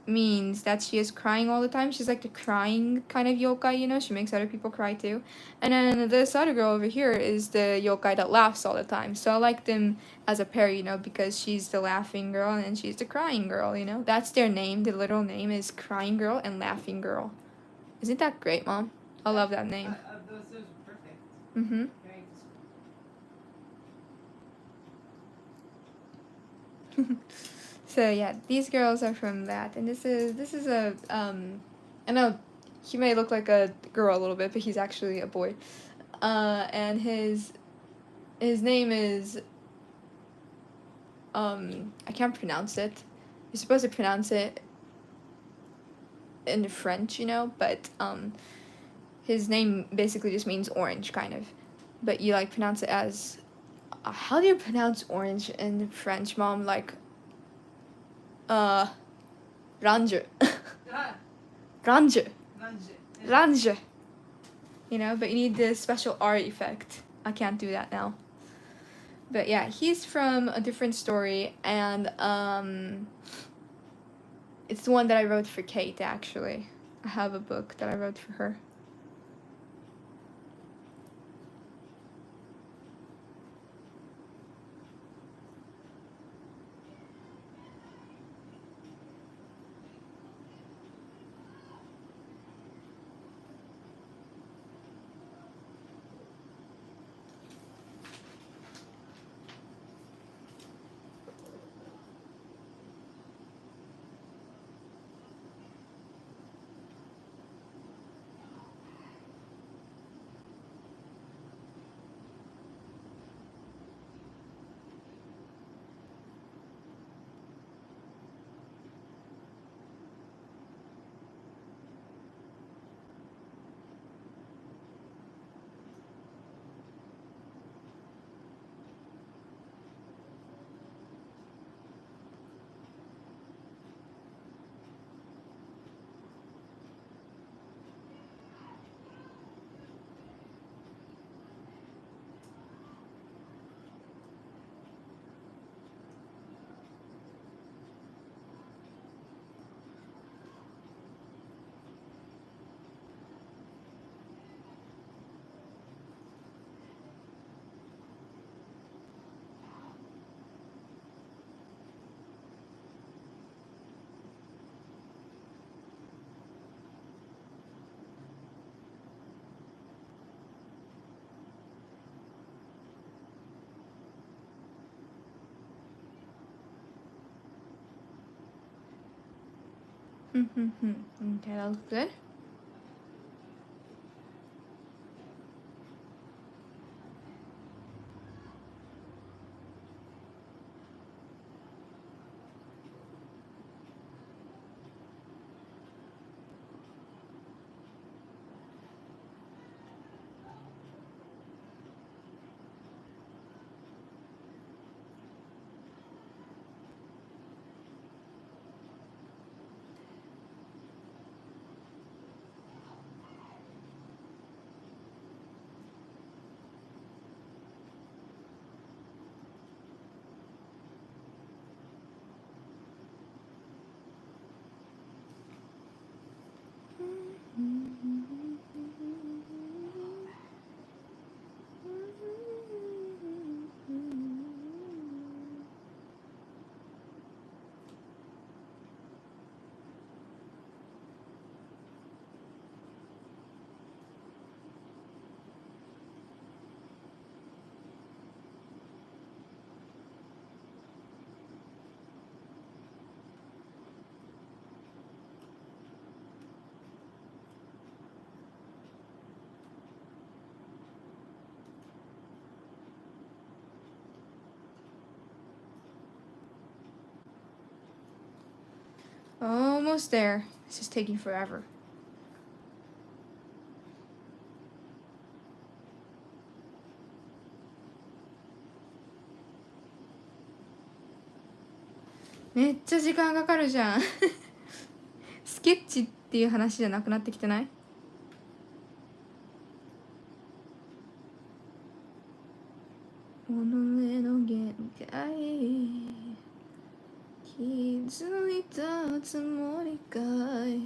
means that she is crying all the time. She's like the crying kind of yokai, you know? She makes other people cry too. And then this other girl over here is the yokai that laughs all the time. So I like them as a pair, you know, because she's the laughing girl and she's the crying girl, you know? That's their name. The literal name is Crying Girl and Laughing Girl. Isn't that great, Mom? I love that name. Those are perfect. Mm-hmm. Very So yeah, these girls are from that, and this is a I know he may look like a girl a little bit, but he's actually a boy, and his name is I can't pronounce it. You're supposed to pronounce it in French, you know, but his name basically just means orange, kind of, but you like pronounce it as how do you pronounce orange in French, Mom? Like Range. Range. You know, but you need the special R effect. I can't do that now. But yeah, he's from a different story, and it's the one that I wrote for Kate, actually. I have a book that I wrote for her. Okay, that looks good. almost there. It's just taking forever.めっちゃ時間かかるじゃんスケッチっていう話じゃなくなってきてない？己の限界気づいたつもりかい。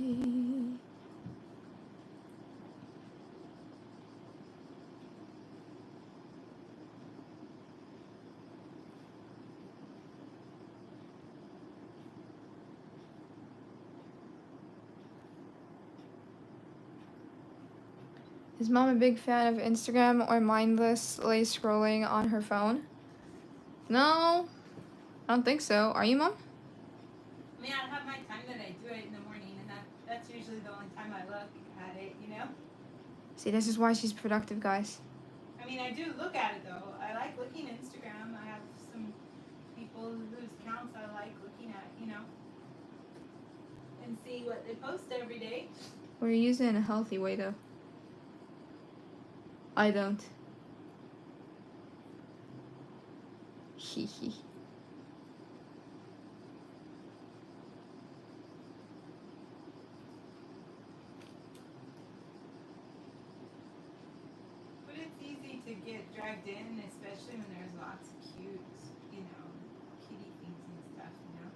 Is mom a big fan of Instagram or mindlessly scrolling on her phone? No, I don't think so. Are you, mom? I mean, I have my time that I do it in the morning, and that's usually the only time I look at it, you know? See, this is why she's productive, guys. I mean, I do look at it, though. I like looking at Instagram. I have some people whose accounts I like looking at, you know? And see what they post every day. We're using it in a healthy way, though. I don't. Hee hee. But it's easy to get dragged in, especially when there's lots of cute, you know, kitty things and stuff, you know? Oh,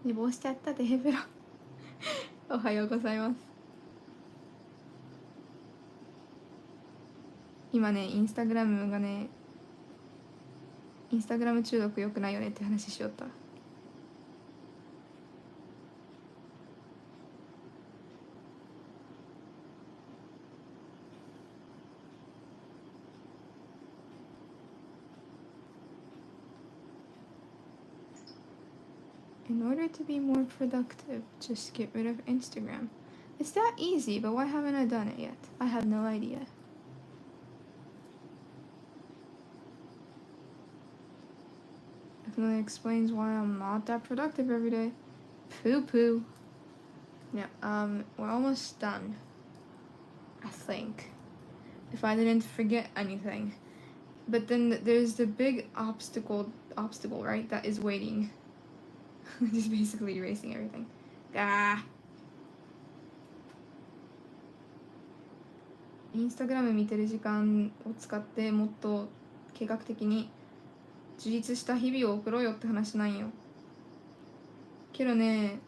寝坊しちゃったデヘブロおはようございます。今ねインスタグラム中毒良くないよねって話しよった。In order to be more productive, just get rid of Instagram. It's that easy, but why haven't I done it yet? I have no idea. Definitely explains why I'm not that productive every day. Poo poo. Yeah, we're almost done. I think. If I didn't forget anything. But then there's the big obstacle, right? That is waiting. Just basically erasing everything. Ah. インスタグラム見てる時間を使ってもっと計画的に自立した日々を送ろうよって話なんよ。けどね、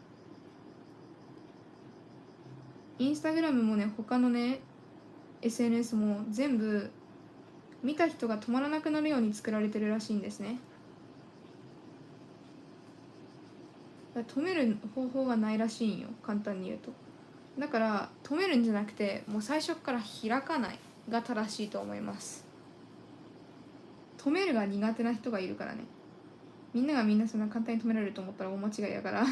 インスタグラムもね、他のね、SNS も全部見た人が止まらなくなるように作られてるらしいんですね。止める方法がないらしいんよ、簡単に言うと。だから止めるんじゃなくてもう最初から開かないが正しいと思います。止めるが苦手な人がいるからね。みんながみんなそんな簡単に止められると思ったら大間違いやから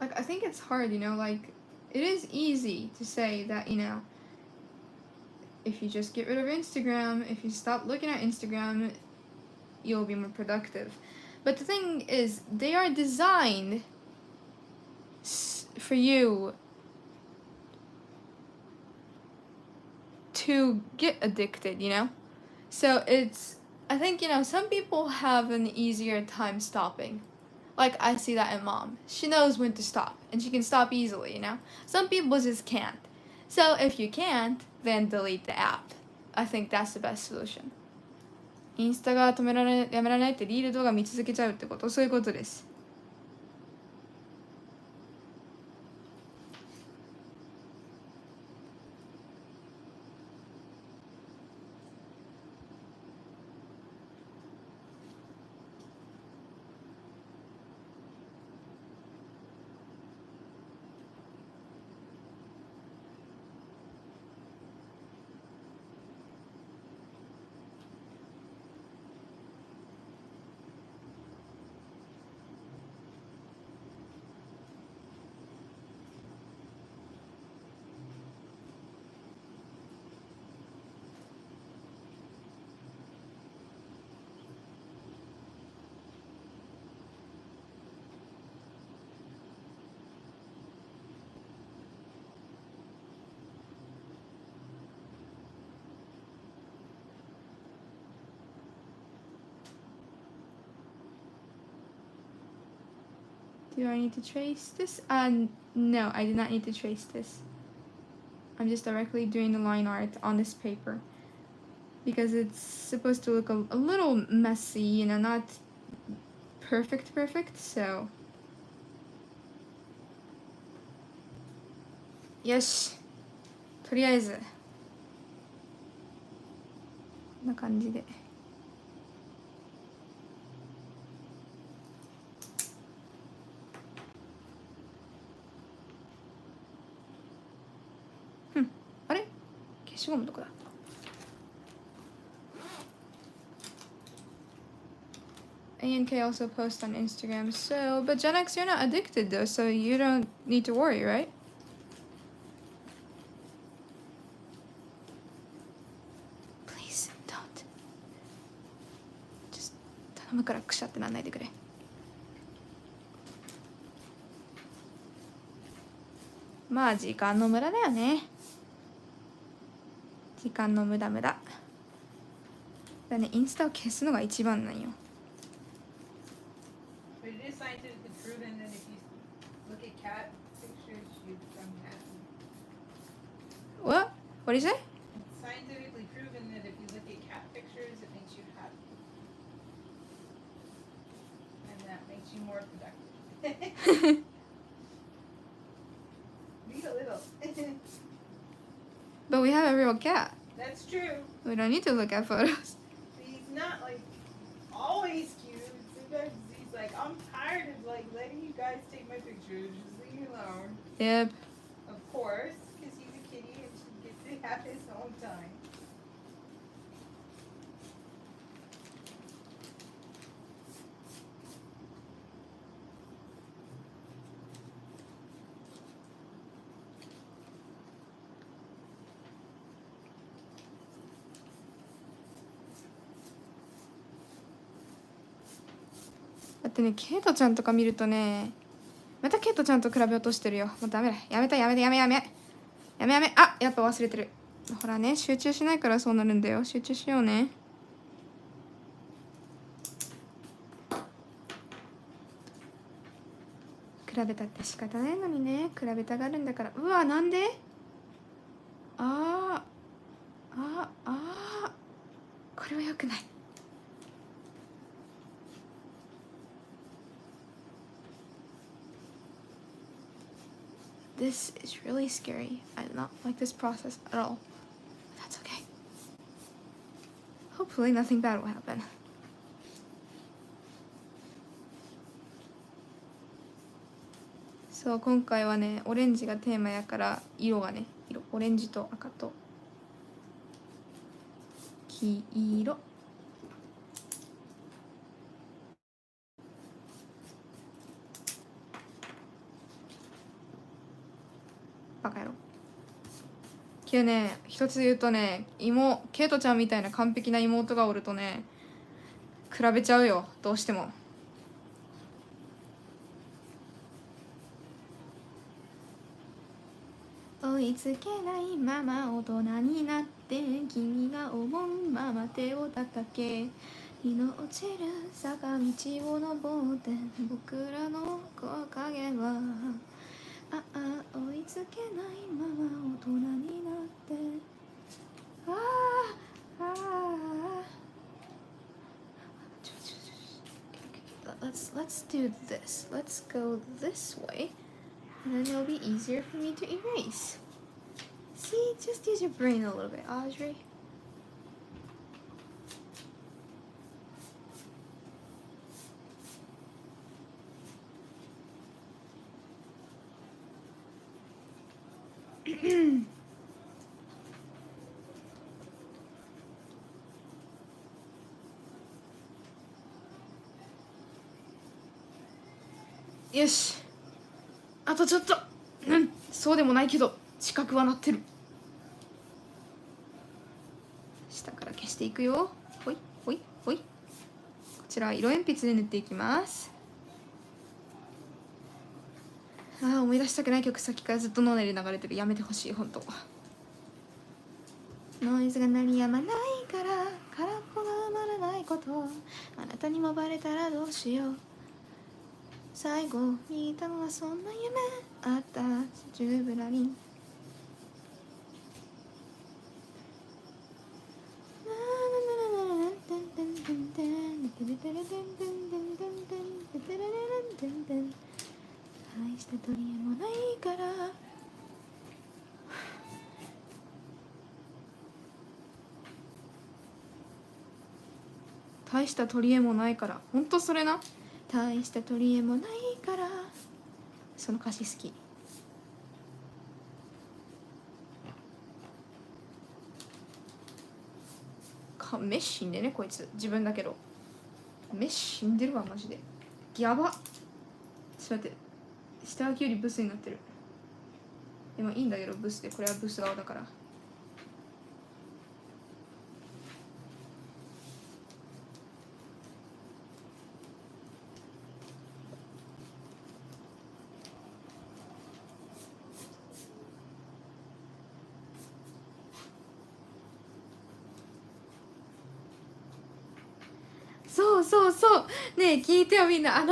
Like, I think it's hard, you know, like, it is easy to say that, you know, if you just get rid of Instagram, if you stop looking at Instagram, you'll be more productive. But the thing is, they are designed for you to get addicted, you know? So it's, I think, you know, some people have an easier time stopping. Like I see that in mom. She knows when to stop and she can stop easily, you know? Some people just can't. So if you can't, then delete the app. I think that's the best solution. インスタがやめられないってリール動画見続けちゃうってこと？そういうことです。Do I need to trace this? No, I do not need to trace this. I'm just directly doing the line art on this paper. Because it's supposed to look a little messy, you know, not perfect, so. よし。とりあえず。こんな感じで。あれ？消しゴムどこだ？ A&K also posts on Instagram, so, but Gen X, you're not addicted though, so you don't need to worry, right? Please, don't. Just 頼むからくしゃってなんないでくれ。まあ時間の無駄だよね。時間の無駄。だね、インスタを消すのが一番なんよ。But it is scientifically proven that if you look at cat pictures, you become happy. What? What do you say? It's scientifically proven that if you look at cat pictures, it makes you happy. And that makes you more productive. Read a little. But we have a real cat. That's true. We don't need to look at photos. He's not like always cute. Sometimes he's like, I'm tired of like letting you guys take my pictures. Just leave me alone. Yep. Of course, because he's a kitty and he gets to have his own time. だってね、ケイトちゃんとか見るとね、またケイトちゃんと比べようとしてるよ。もうダメだ。やめた。あ、やっぱ忘れてる。ほらね、集中しないからそうなるんだよ。集中しようね。比べたって仕方ないのにね。比べたがるんだから。うわ、なんで？これは良くない。This is really scary. I do not like this process at all. But that's okay. Hopefully nothing bad will happen. So 今回はね、オレンジがテーマやから色がね、オレンジと赤と黄色。バカ野郎。けどね、一つ言うとね、ケイトちゃんみたいな完璧な妹がおるとね、比べちゃうよ、どうしても。追いつけないまま大人になって君が思うまま手を叩け日の落ちる坂道を登って僕らの影は追いつけないまま大人になってLet's do this. Let's go this way, and then it'll be easier for me to erase. See, just use your brain a little bit, Audrey.よし、あとちょっと。そうでもないけど視覚はなってる。下から消していくよ。ほいほいほい。こちら色鉛筆で塗っていきます。思い出したくない曲、さっきからずっと脳内で流れてる。やめてほしい、ほんと。ノイズが鳴りやまないから、空っぽが埋まらないこと、あなたにもバレたらどうしよう。最後見たのはそんな夢あったジュブラリン。愛して取り柄もないから大した取り柄もないから。ほんとそれな。大した取り柄もないから。その歌詞好き。メッ死んでねこいつ。自分だけどメッ死んでるわマジで。やばっ。ちょっと待って、下書きよりブスになってる。でもいいんだけどブスで、これはブス側だから。そうそうそう。ねえ聞いてよみんな。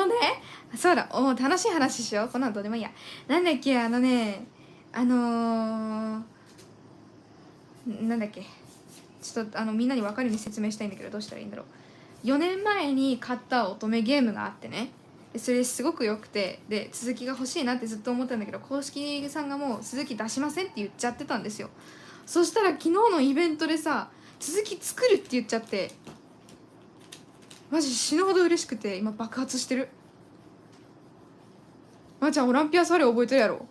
そうだ、楽しい話しよう。この後どうでもいいや。なんだっけ、なんだっけ、ちょっとみんなに分かるように説明したいんだけど、どうしたらいいんだろう。4年前に買った乙女ゲームがあってね、でそれすごく良くて、で続きが欲しいなってずっと思ったんだけど、公式さんがもう続き出しませんって言っちゃってたんですよ。そしたら昨日のイベントでさ、続き作るって言っちゃって、マジ死ぬほど嬉しくて今爆発してる。まーちゃんオランピアソワレ覚えてるやろ。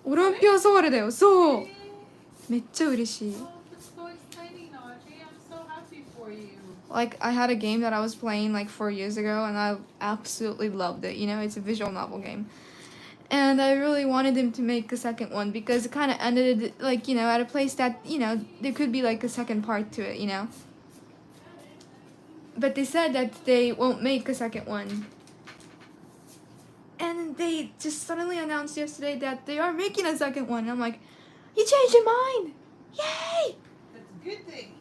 オランピアソワレだよ。そう、めっちゃ嬉しい。Like I had a game that I was playing like 4 years ago and I absolutely loved it. You know, it's a visual novel game. And I really wanted them to make a second one because it kind of ended like, you know, at a place that, you know, there could be like a second part to it, you know. But they said that they won't make a second one. And they just suddenly announced yesterday that they are making a second one. And I'm like, you changed your mind! Yay! That's a good thing.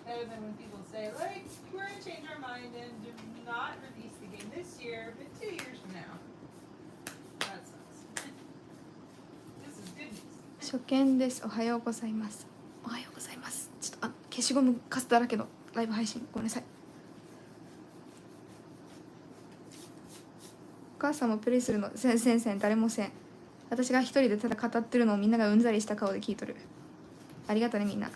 Better than when people say, like, we're going to change our mind and do not release the game this year, but 2 years from now. That sucks. This is good news. 初見です。おはようございます。おはようございます。ちょっと消しゴムカスだらけのライブ配信ごめんなさい。お母さんもプレイするの。せん誰もせん。私が一人でただ語ってるのをみんながうんざりした顔で聞いとる。ありがとねみんな。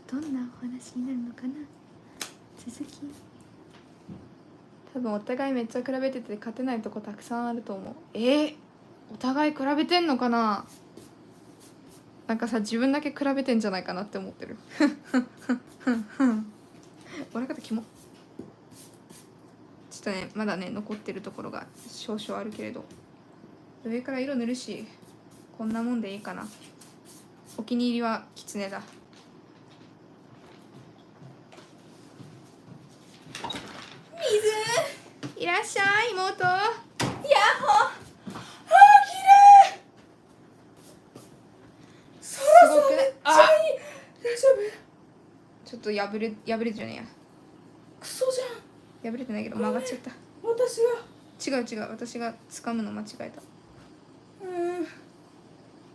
どんなお話になるのかな。続き多分お互いめっちゃ比べてて勝てないとこたくさんあると思う。お互い比べてんのかな。なんかさ、自分だけ比べてんじゃないかなって思ってる。笑い方キモ。ちょっとねまだね残ってるところが少々あるけれど、上から色塗るしこんなもんでいいかな。お気に入りはキツネだ。水いららっしゃい妹。やっほー。あー、綺麗。す空ごくねさめっちゃいい。大丈夫？ちょっと破れてじゃねえや。クソじゃん。破れてないけど曲がっちゃった。私が。違う私が掴むの間違えた。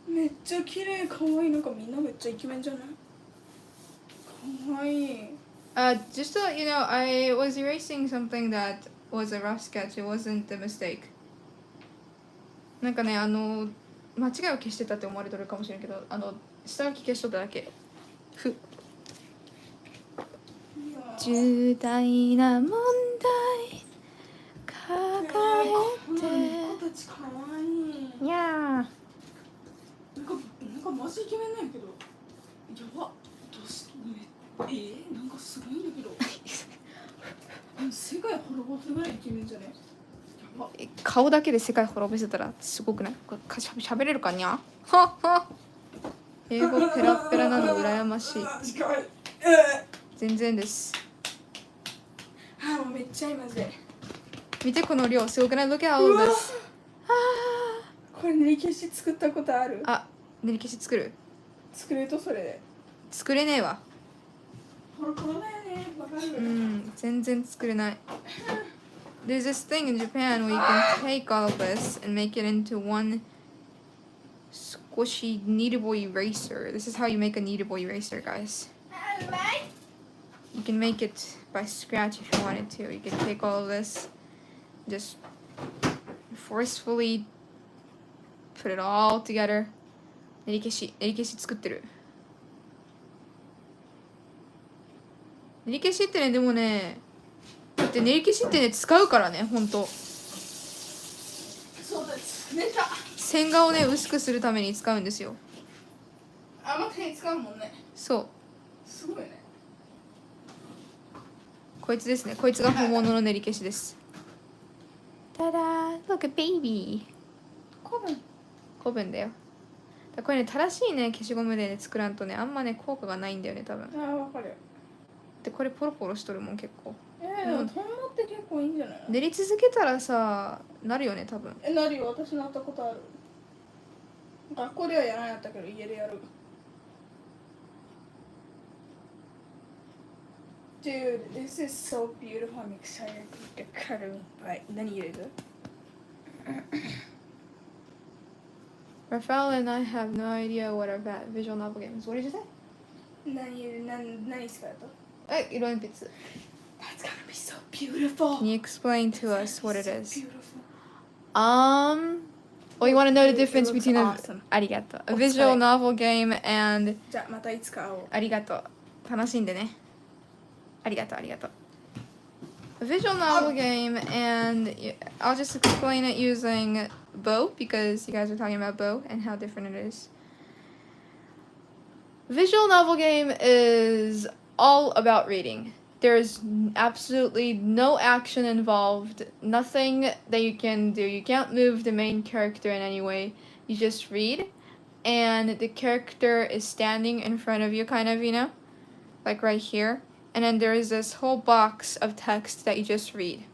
めっちゃ綺麗、可愛い。なんかみんなめっちゃイケメンじゃない？可愛い。Just to let you know, I was erasing something that was a rough sketch. It wasn't a mistake. なんかね、間違いを消してたって思われてるかもしれんけど、下書き消しとっただけ。ふ。いやー、重大な問題抱このえ子たち可愛い。て。にゃなんかマジイケメンなんやけど。やば。どうしてなんかすごいんだけど。世界滅ぼすぐらいイケメンじゃね？やば。ー。顔だけで世界滅ぼせたらすごくない？しゃべれるかにゃ？はっは。英語ペラペラなの羨ましい。近い。全然です。もうめっちゃいいマジで。見てこの量すごくない？ Look at all of this。これ練り消し作ったことある？練り消し作る？作れるとそれで。作れねえわ。コロコロだよね。わかる？全然作れない。There's this thing in Japan where you can take all of this and make it into one squishy kneadable eraser. This is how you make a kneadable eraser, guys. You can make it by scratch if you wanted to. You can take all of this, just forcefully put it all together. 練り消し作ってる。練り消しってね、でもね、だって練り消しってね、使うからね、ほんと。そうです。寝た。線画をね、薄くするために使うんですよ。手に使うもんね。そう。すごいね。こいつですね。こいつが本物の練り消しです。ただー、look a baby。古文だよ。これね、正しいね、消しゴムで、ね、作らんとね、あんまね、効果がないんだよね、多分。わかるよ。で、これポロポロしとるもん、結構。でもトンボって結構いいんじゃないの？練り続けたらさ、なるよね、多分。なるよ。私なったことある。学校ではやらなかったけど家でやる。Dude, this is so beautiful. I'm excited to cut it. はい、何入れるRafael and I have no idea what our visual novel game is. What did you say? 何使うと色鉛筆。That's gonna be so beautiful. Can you explain to us what it So is? beautiful. Well, you want to know the difference It looks between awesome. a visual novel game and じゃあまたいつか会おう。ありがとう。楽しんでね。ありがとう。A visual novel game, and I'll just explain it using Bo because you guys are talking about Bo and how different it is. Visual novel game is all about reading. There's absolutely no action involved, nothing that you can do. You can't move the main character in any way. You just read, and the character is standing in front of you, kind of, you know, like right here. And then there is this whole box of text that you just read.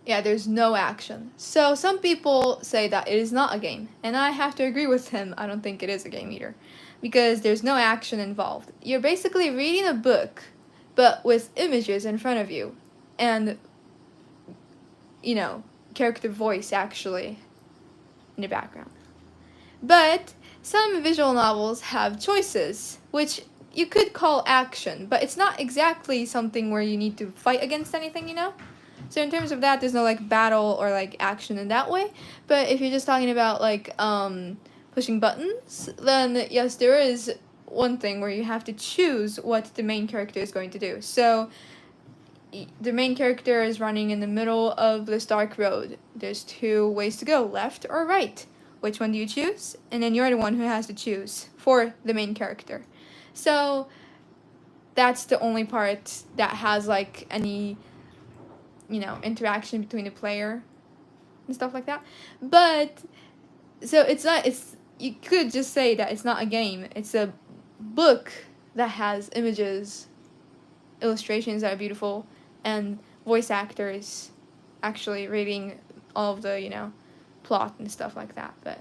Yeah, there's no action. So some people say that it is not a game, and I have to agree with him. I don't think it is a game either, because there's no action involved. You're basically reading a book, but with images in front of you, and, you know, character voice actually in the background. But some visual novels have choices, which you could call action, but it's not exactly something where you need to fight against anything, you know? So in terms of that, there's no like battle or like action in that way. But if you're just talking about like pushing buttons, then yes, there is one thing where you have to choose what the main character is going to do. So the main character is running in the middle of this dark road. There's two ways to go, left or right. Which one do you choose? And then you're the one who has to choose for the main character. So that's the only part that has like any, you know, interaction between the player and stuff like that. But so you could just say that it's not a game. It's a book that has images, illustrations that are beautiful, and voice actors actually reading all of the, plot and stuff like that. But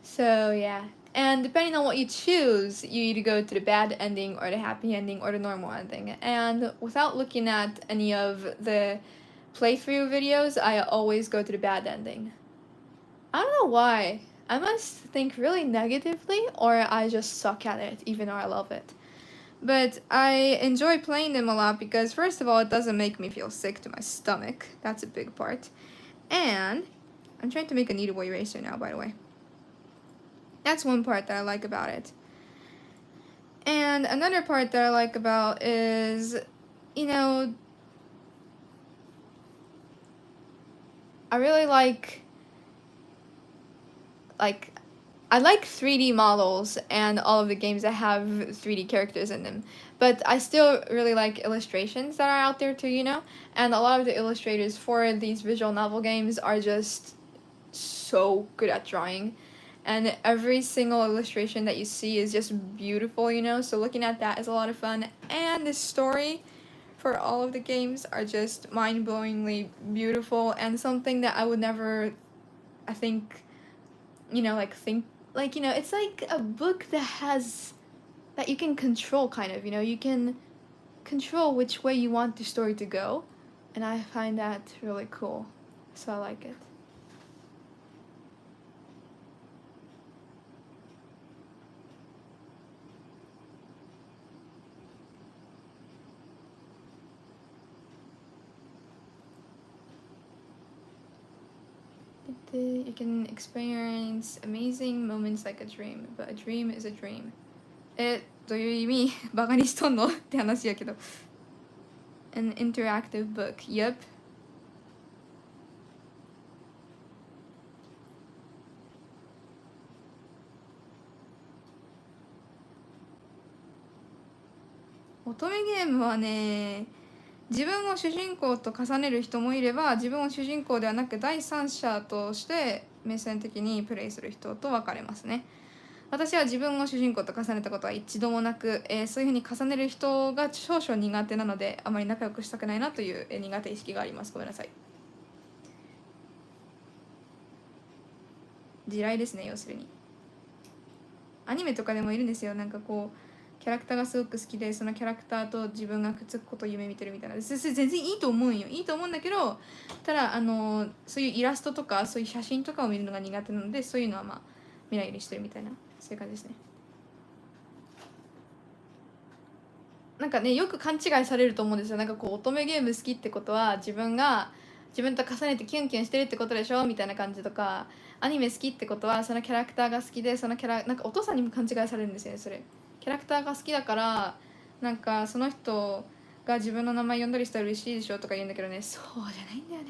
so yeah. And depending on what you choose, you either go to the bad ending or the happy ending or the normal ending. And without looking at any of the playthrough videos, I always go to the bad ending. I don't know why. I must think really negatively, or I just suck at it, even though I love it. But I enjoy playing them a lot because, first of all, it doesn't make me feel sick to my stomach. That's a big part. And I'm trying to make a Needle eraser now, by the way. That's one part that I like about it. And another part that I like about is, I really like I like 3D models and all of the games that have 3D characters in them. But I still really like illustrations that are out there too. And a lot of the illustrators for these visual novel games are just so good at drawing. And every single illustration that you see is just beautiful. So looking at that is a lot of fun. And the story for all of the games are just mind-blowingly beautiful and something that I would never, I think, it's like a book that you can control, kind of. You can control which way you want the story to go, and I find that really cool, so I like it. You can experience amazing moments like a dream, but a dream is a dream. どういう意味バカにしとんのって話やけど。An interactive book. Yep. Otome ゲームはね、自分を主人公と重ねる人もいれば、自分を主人公ではなく第三者として目線的にプレイする人と分かれますね。私は自分を主人公と重ねたことは一度もなく、そういうふうに重ねる人が少々苦手なので、あまり仲良くしたくないなという、苦手意識があります。ごめんなさい。地雷ですね、要するに。アニメとかでもいるんですよ。なんかこうキャラクターがすごく好きで、そのキャラクターと自分がくっつくことを夢見てるみたいな。全然いいと思うんよ。いいと思うんだけど、ただそういうイラストとかそういう写真とかを見るのが苦手なので、そういうのはまあ見ないようにしてるみたいな、そういう感じですね。なんかね、よく勘違いされると思うんですよ。なんかこう乙女ゲーム好きってことは自分と重ねてキュンキュンしてるってことでしょみたいな感じとか、アニメ好きってことはそのキャラクターが好きで、そのなんかお父さんにも勘違いされるんですよね。それキャラクターが好きだからなんかその人が自分の名前呼んだりしたら嬉しいでしょとか言うんだけどね、そうじゃないんだよね。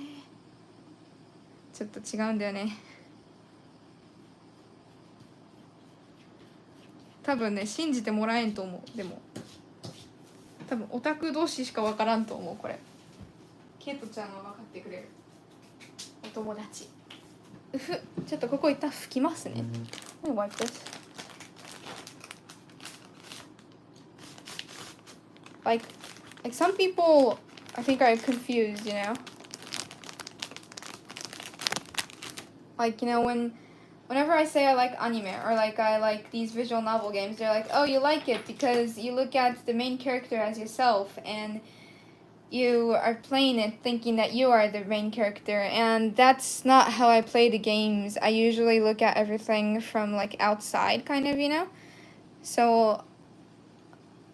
ちょっと違うんだよね。多分ね、信じてもらえんと思う。でも多分オタク同士しか分からんと思う。これケイトちゃんは分かってくれる。お友達。ちょっとここ一旦拭きますね。Let me wipe this. Like some people I think are confused, Like, whenever I say I like anime or like I like these visual novel games, they're like, oh, you like it because you look at the main character as yourself and you are playing it thinking that you are the main character, and that's not how I play the games. I usually look at everything from like outside, kind of, So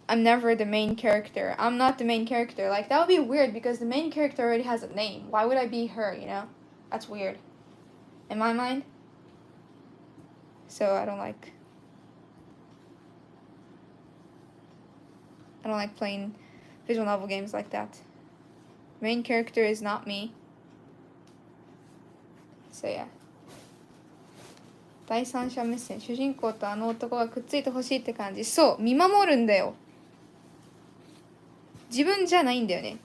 I'm never the main character. I'm not the main character. Like, that would be weird because the main character already has a name. Why would I be her, That's weird. In my mind. So I don't like playing visual novel games like that. Main character is not me. So yeah. 第三者目線。主人公とあの男がくっついてほしいって感じ。そう、見守るんだよ。自分じゃないんだよね。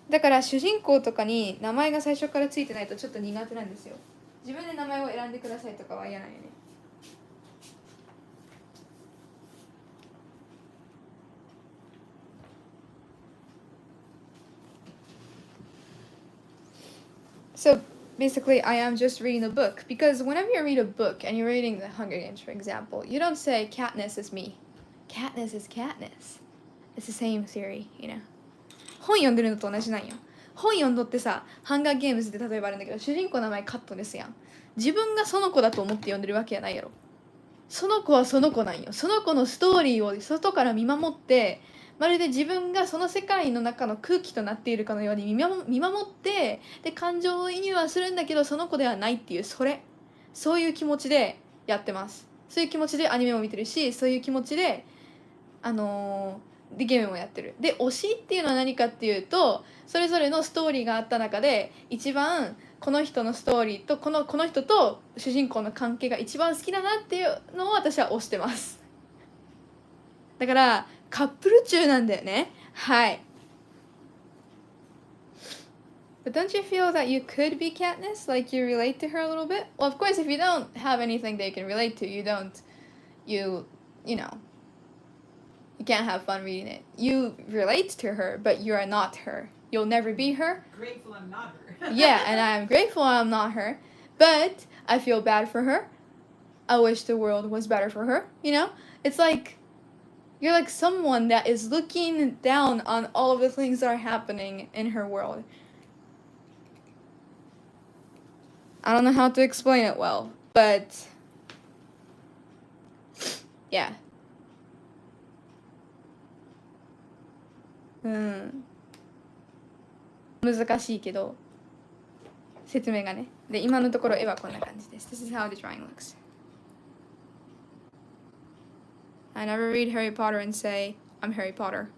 だから主人公とかに名前が最初からついてないとちょっと苦手なんですよ。自分で名前を選んでくださいとかは嫌なんよね。So basically, I am just reading a book because whenever you read a book and you're reading The Hunger Games, for example, you don't say Katniss is me. Katniss is Katniss. It's the same theory, you know. 本読んでるのと同じなんよ。本読んどってさ、ハンガーゲームズで例えばあるんだけど、主人公の名前カットですやん。自分がその子だと思って読んでるわけやないやろ。その子はその子なんよ。その子のストーリーを外から見守って、まるで自分がその世界の中の空気となっているかのように見守って、で感情移入はするんだけどその子ではないっていうそういう気持ちでやってます。そういう気持ちでアニメも見てるし、そういう気持ちででゲームもやってる。で推しっていうのは何かっていうと、それぞれのストーリーがあった中で一番この人のストーリーとこの人と主人公の関係が一番好きだなっていうのを私は推してます。だからカップル中なんだよね。はい。But don't you feel that you could be Katniss? Like you relate to her a little bit? Well, of course, if you don't have anything that you can relate to, you know, you can't have fun reading it. You relate to her, but you are not her. You'll never be her. Grateful I'm not her. Yeah, and I'm grateful I'm not her. But I feel bad for her. I wish the world was better for her. You know? It's like you're like someone that is looking down on all of the things that are happening in her world. I don't know how to explain it well, but yeah. 難しいけど説明がね。で、今のところ絵はこんな感じです。This is how the drawing looks. I never read Harry Potter and say, I'm Harry Potter.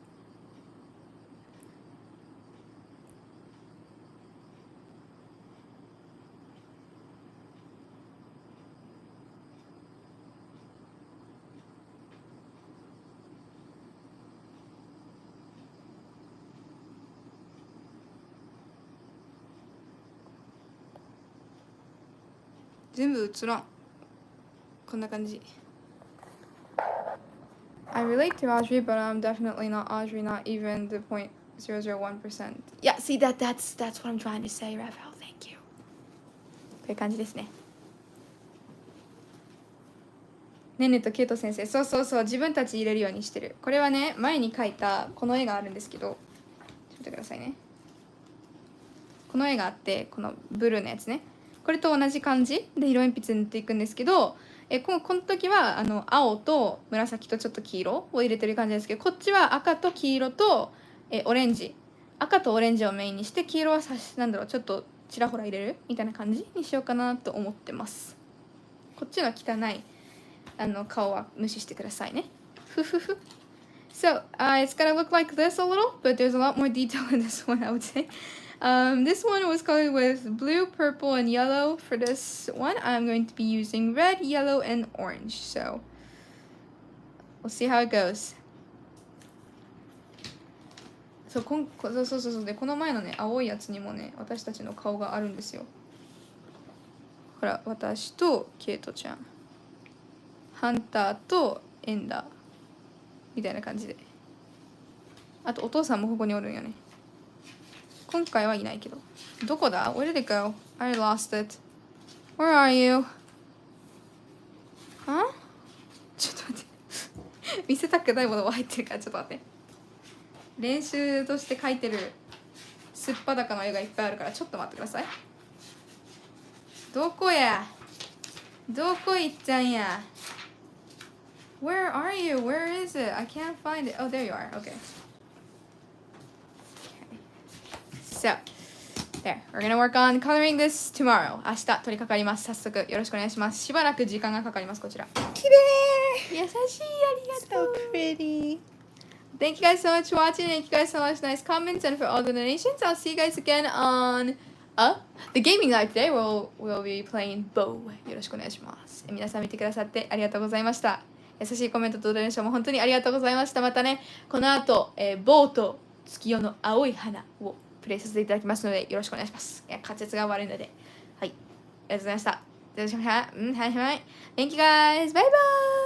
I relate to Audrey, but I'm definitely not Audrey, not even the 0.001%. Yeah, see that's what I'm trying to say, Raphael. Thank you. こういう感じですね。ねねとケイト先生、そう自分たち入れるようにしてる。これはね、前に描いたこの絵があるんですけど、ちょっと見てくださいね。この絵があって、このブルーのやつね。これと同じ感じで色鉛筆塗っていくんですけど、この時は青と紫とちょっと黄色を入れてる感じですけど、こっちは赤と黄色とオレンジ、赤とオレンジをメインにして、黄色はちょっとちらほら入れるみたいな感じにしようかなと思ってます。こっちの汚い顔は無視してくださいね。ふふふ。So, it's gonna look like this a little, but there's a lot more detail in this one, I would say. This one was colored with blue, purple, and yellow. For this one, I'm going to be using red, yellow, and orange. So, we'll see how it goes. そうでこの前のね青いやつにもね私たちの顔があるんですよ。ほら私とケイトちゃん、ハンターとエンダーみたいな感じで、あとお父さんもここにおるんよね。今回はいないけど。どこだ？ Where did it go? I lost it. Where are you? は？ちょっと待って見せたくないものも入ってるからちょっと待って。練習として描いてるすっぱだかの絵がいっぱいあるからちょっと待ってください。どこや？どこ行ったんや？ Where are you? Where is it? I can't find it. Oh, there you are. Okay. So, there. We're gonna work on coloring this tomorrow. 明日取り掛かります。早速よろしくお願いします。しばらく時間がかかります。こちら。きれい。優しい。ありがとう。So pretty. Thank you guys so much for watching. Thank you guys so much. Nice comments and for all the donations. I'll see you guys again on the gaming live today. We'll be playing Bow. よろしくお願いします。皆さん見てくださってありがとうございました。優しいコメントとドネーションも本当にありがとうございました。またね、この後、ボウと月夜の青い花をプレイさせていただきますのでよろしくお願いします。滑舌が悪いので。はい。りがとうございました。はいはい。Thank you guys. Bye bye.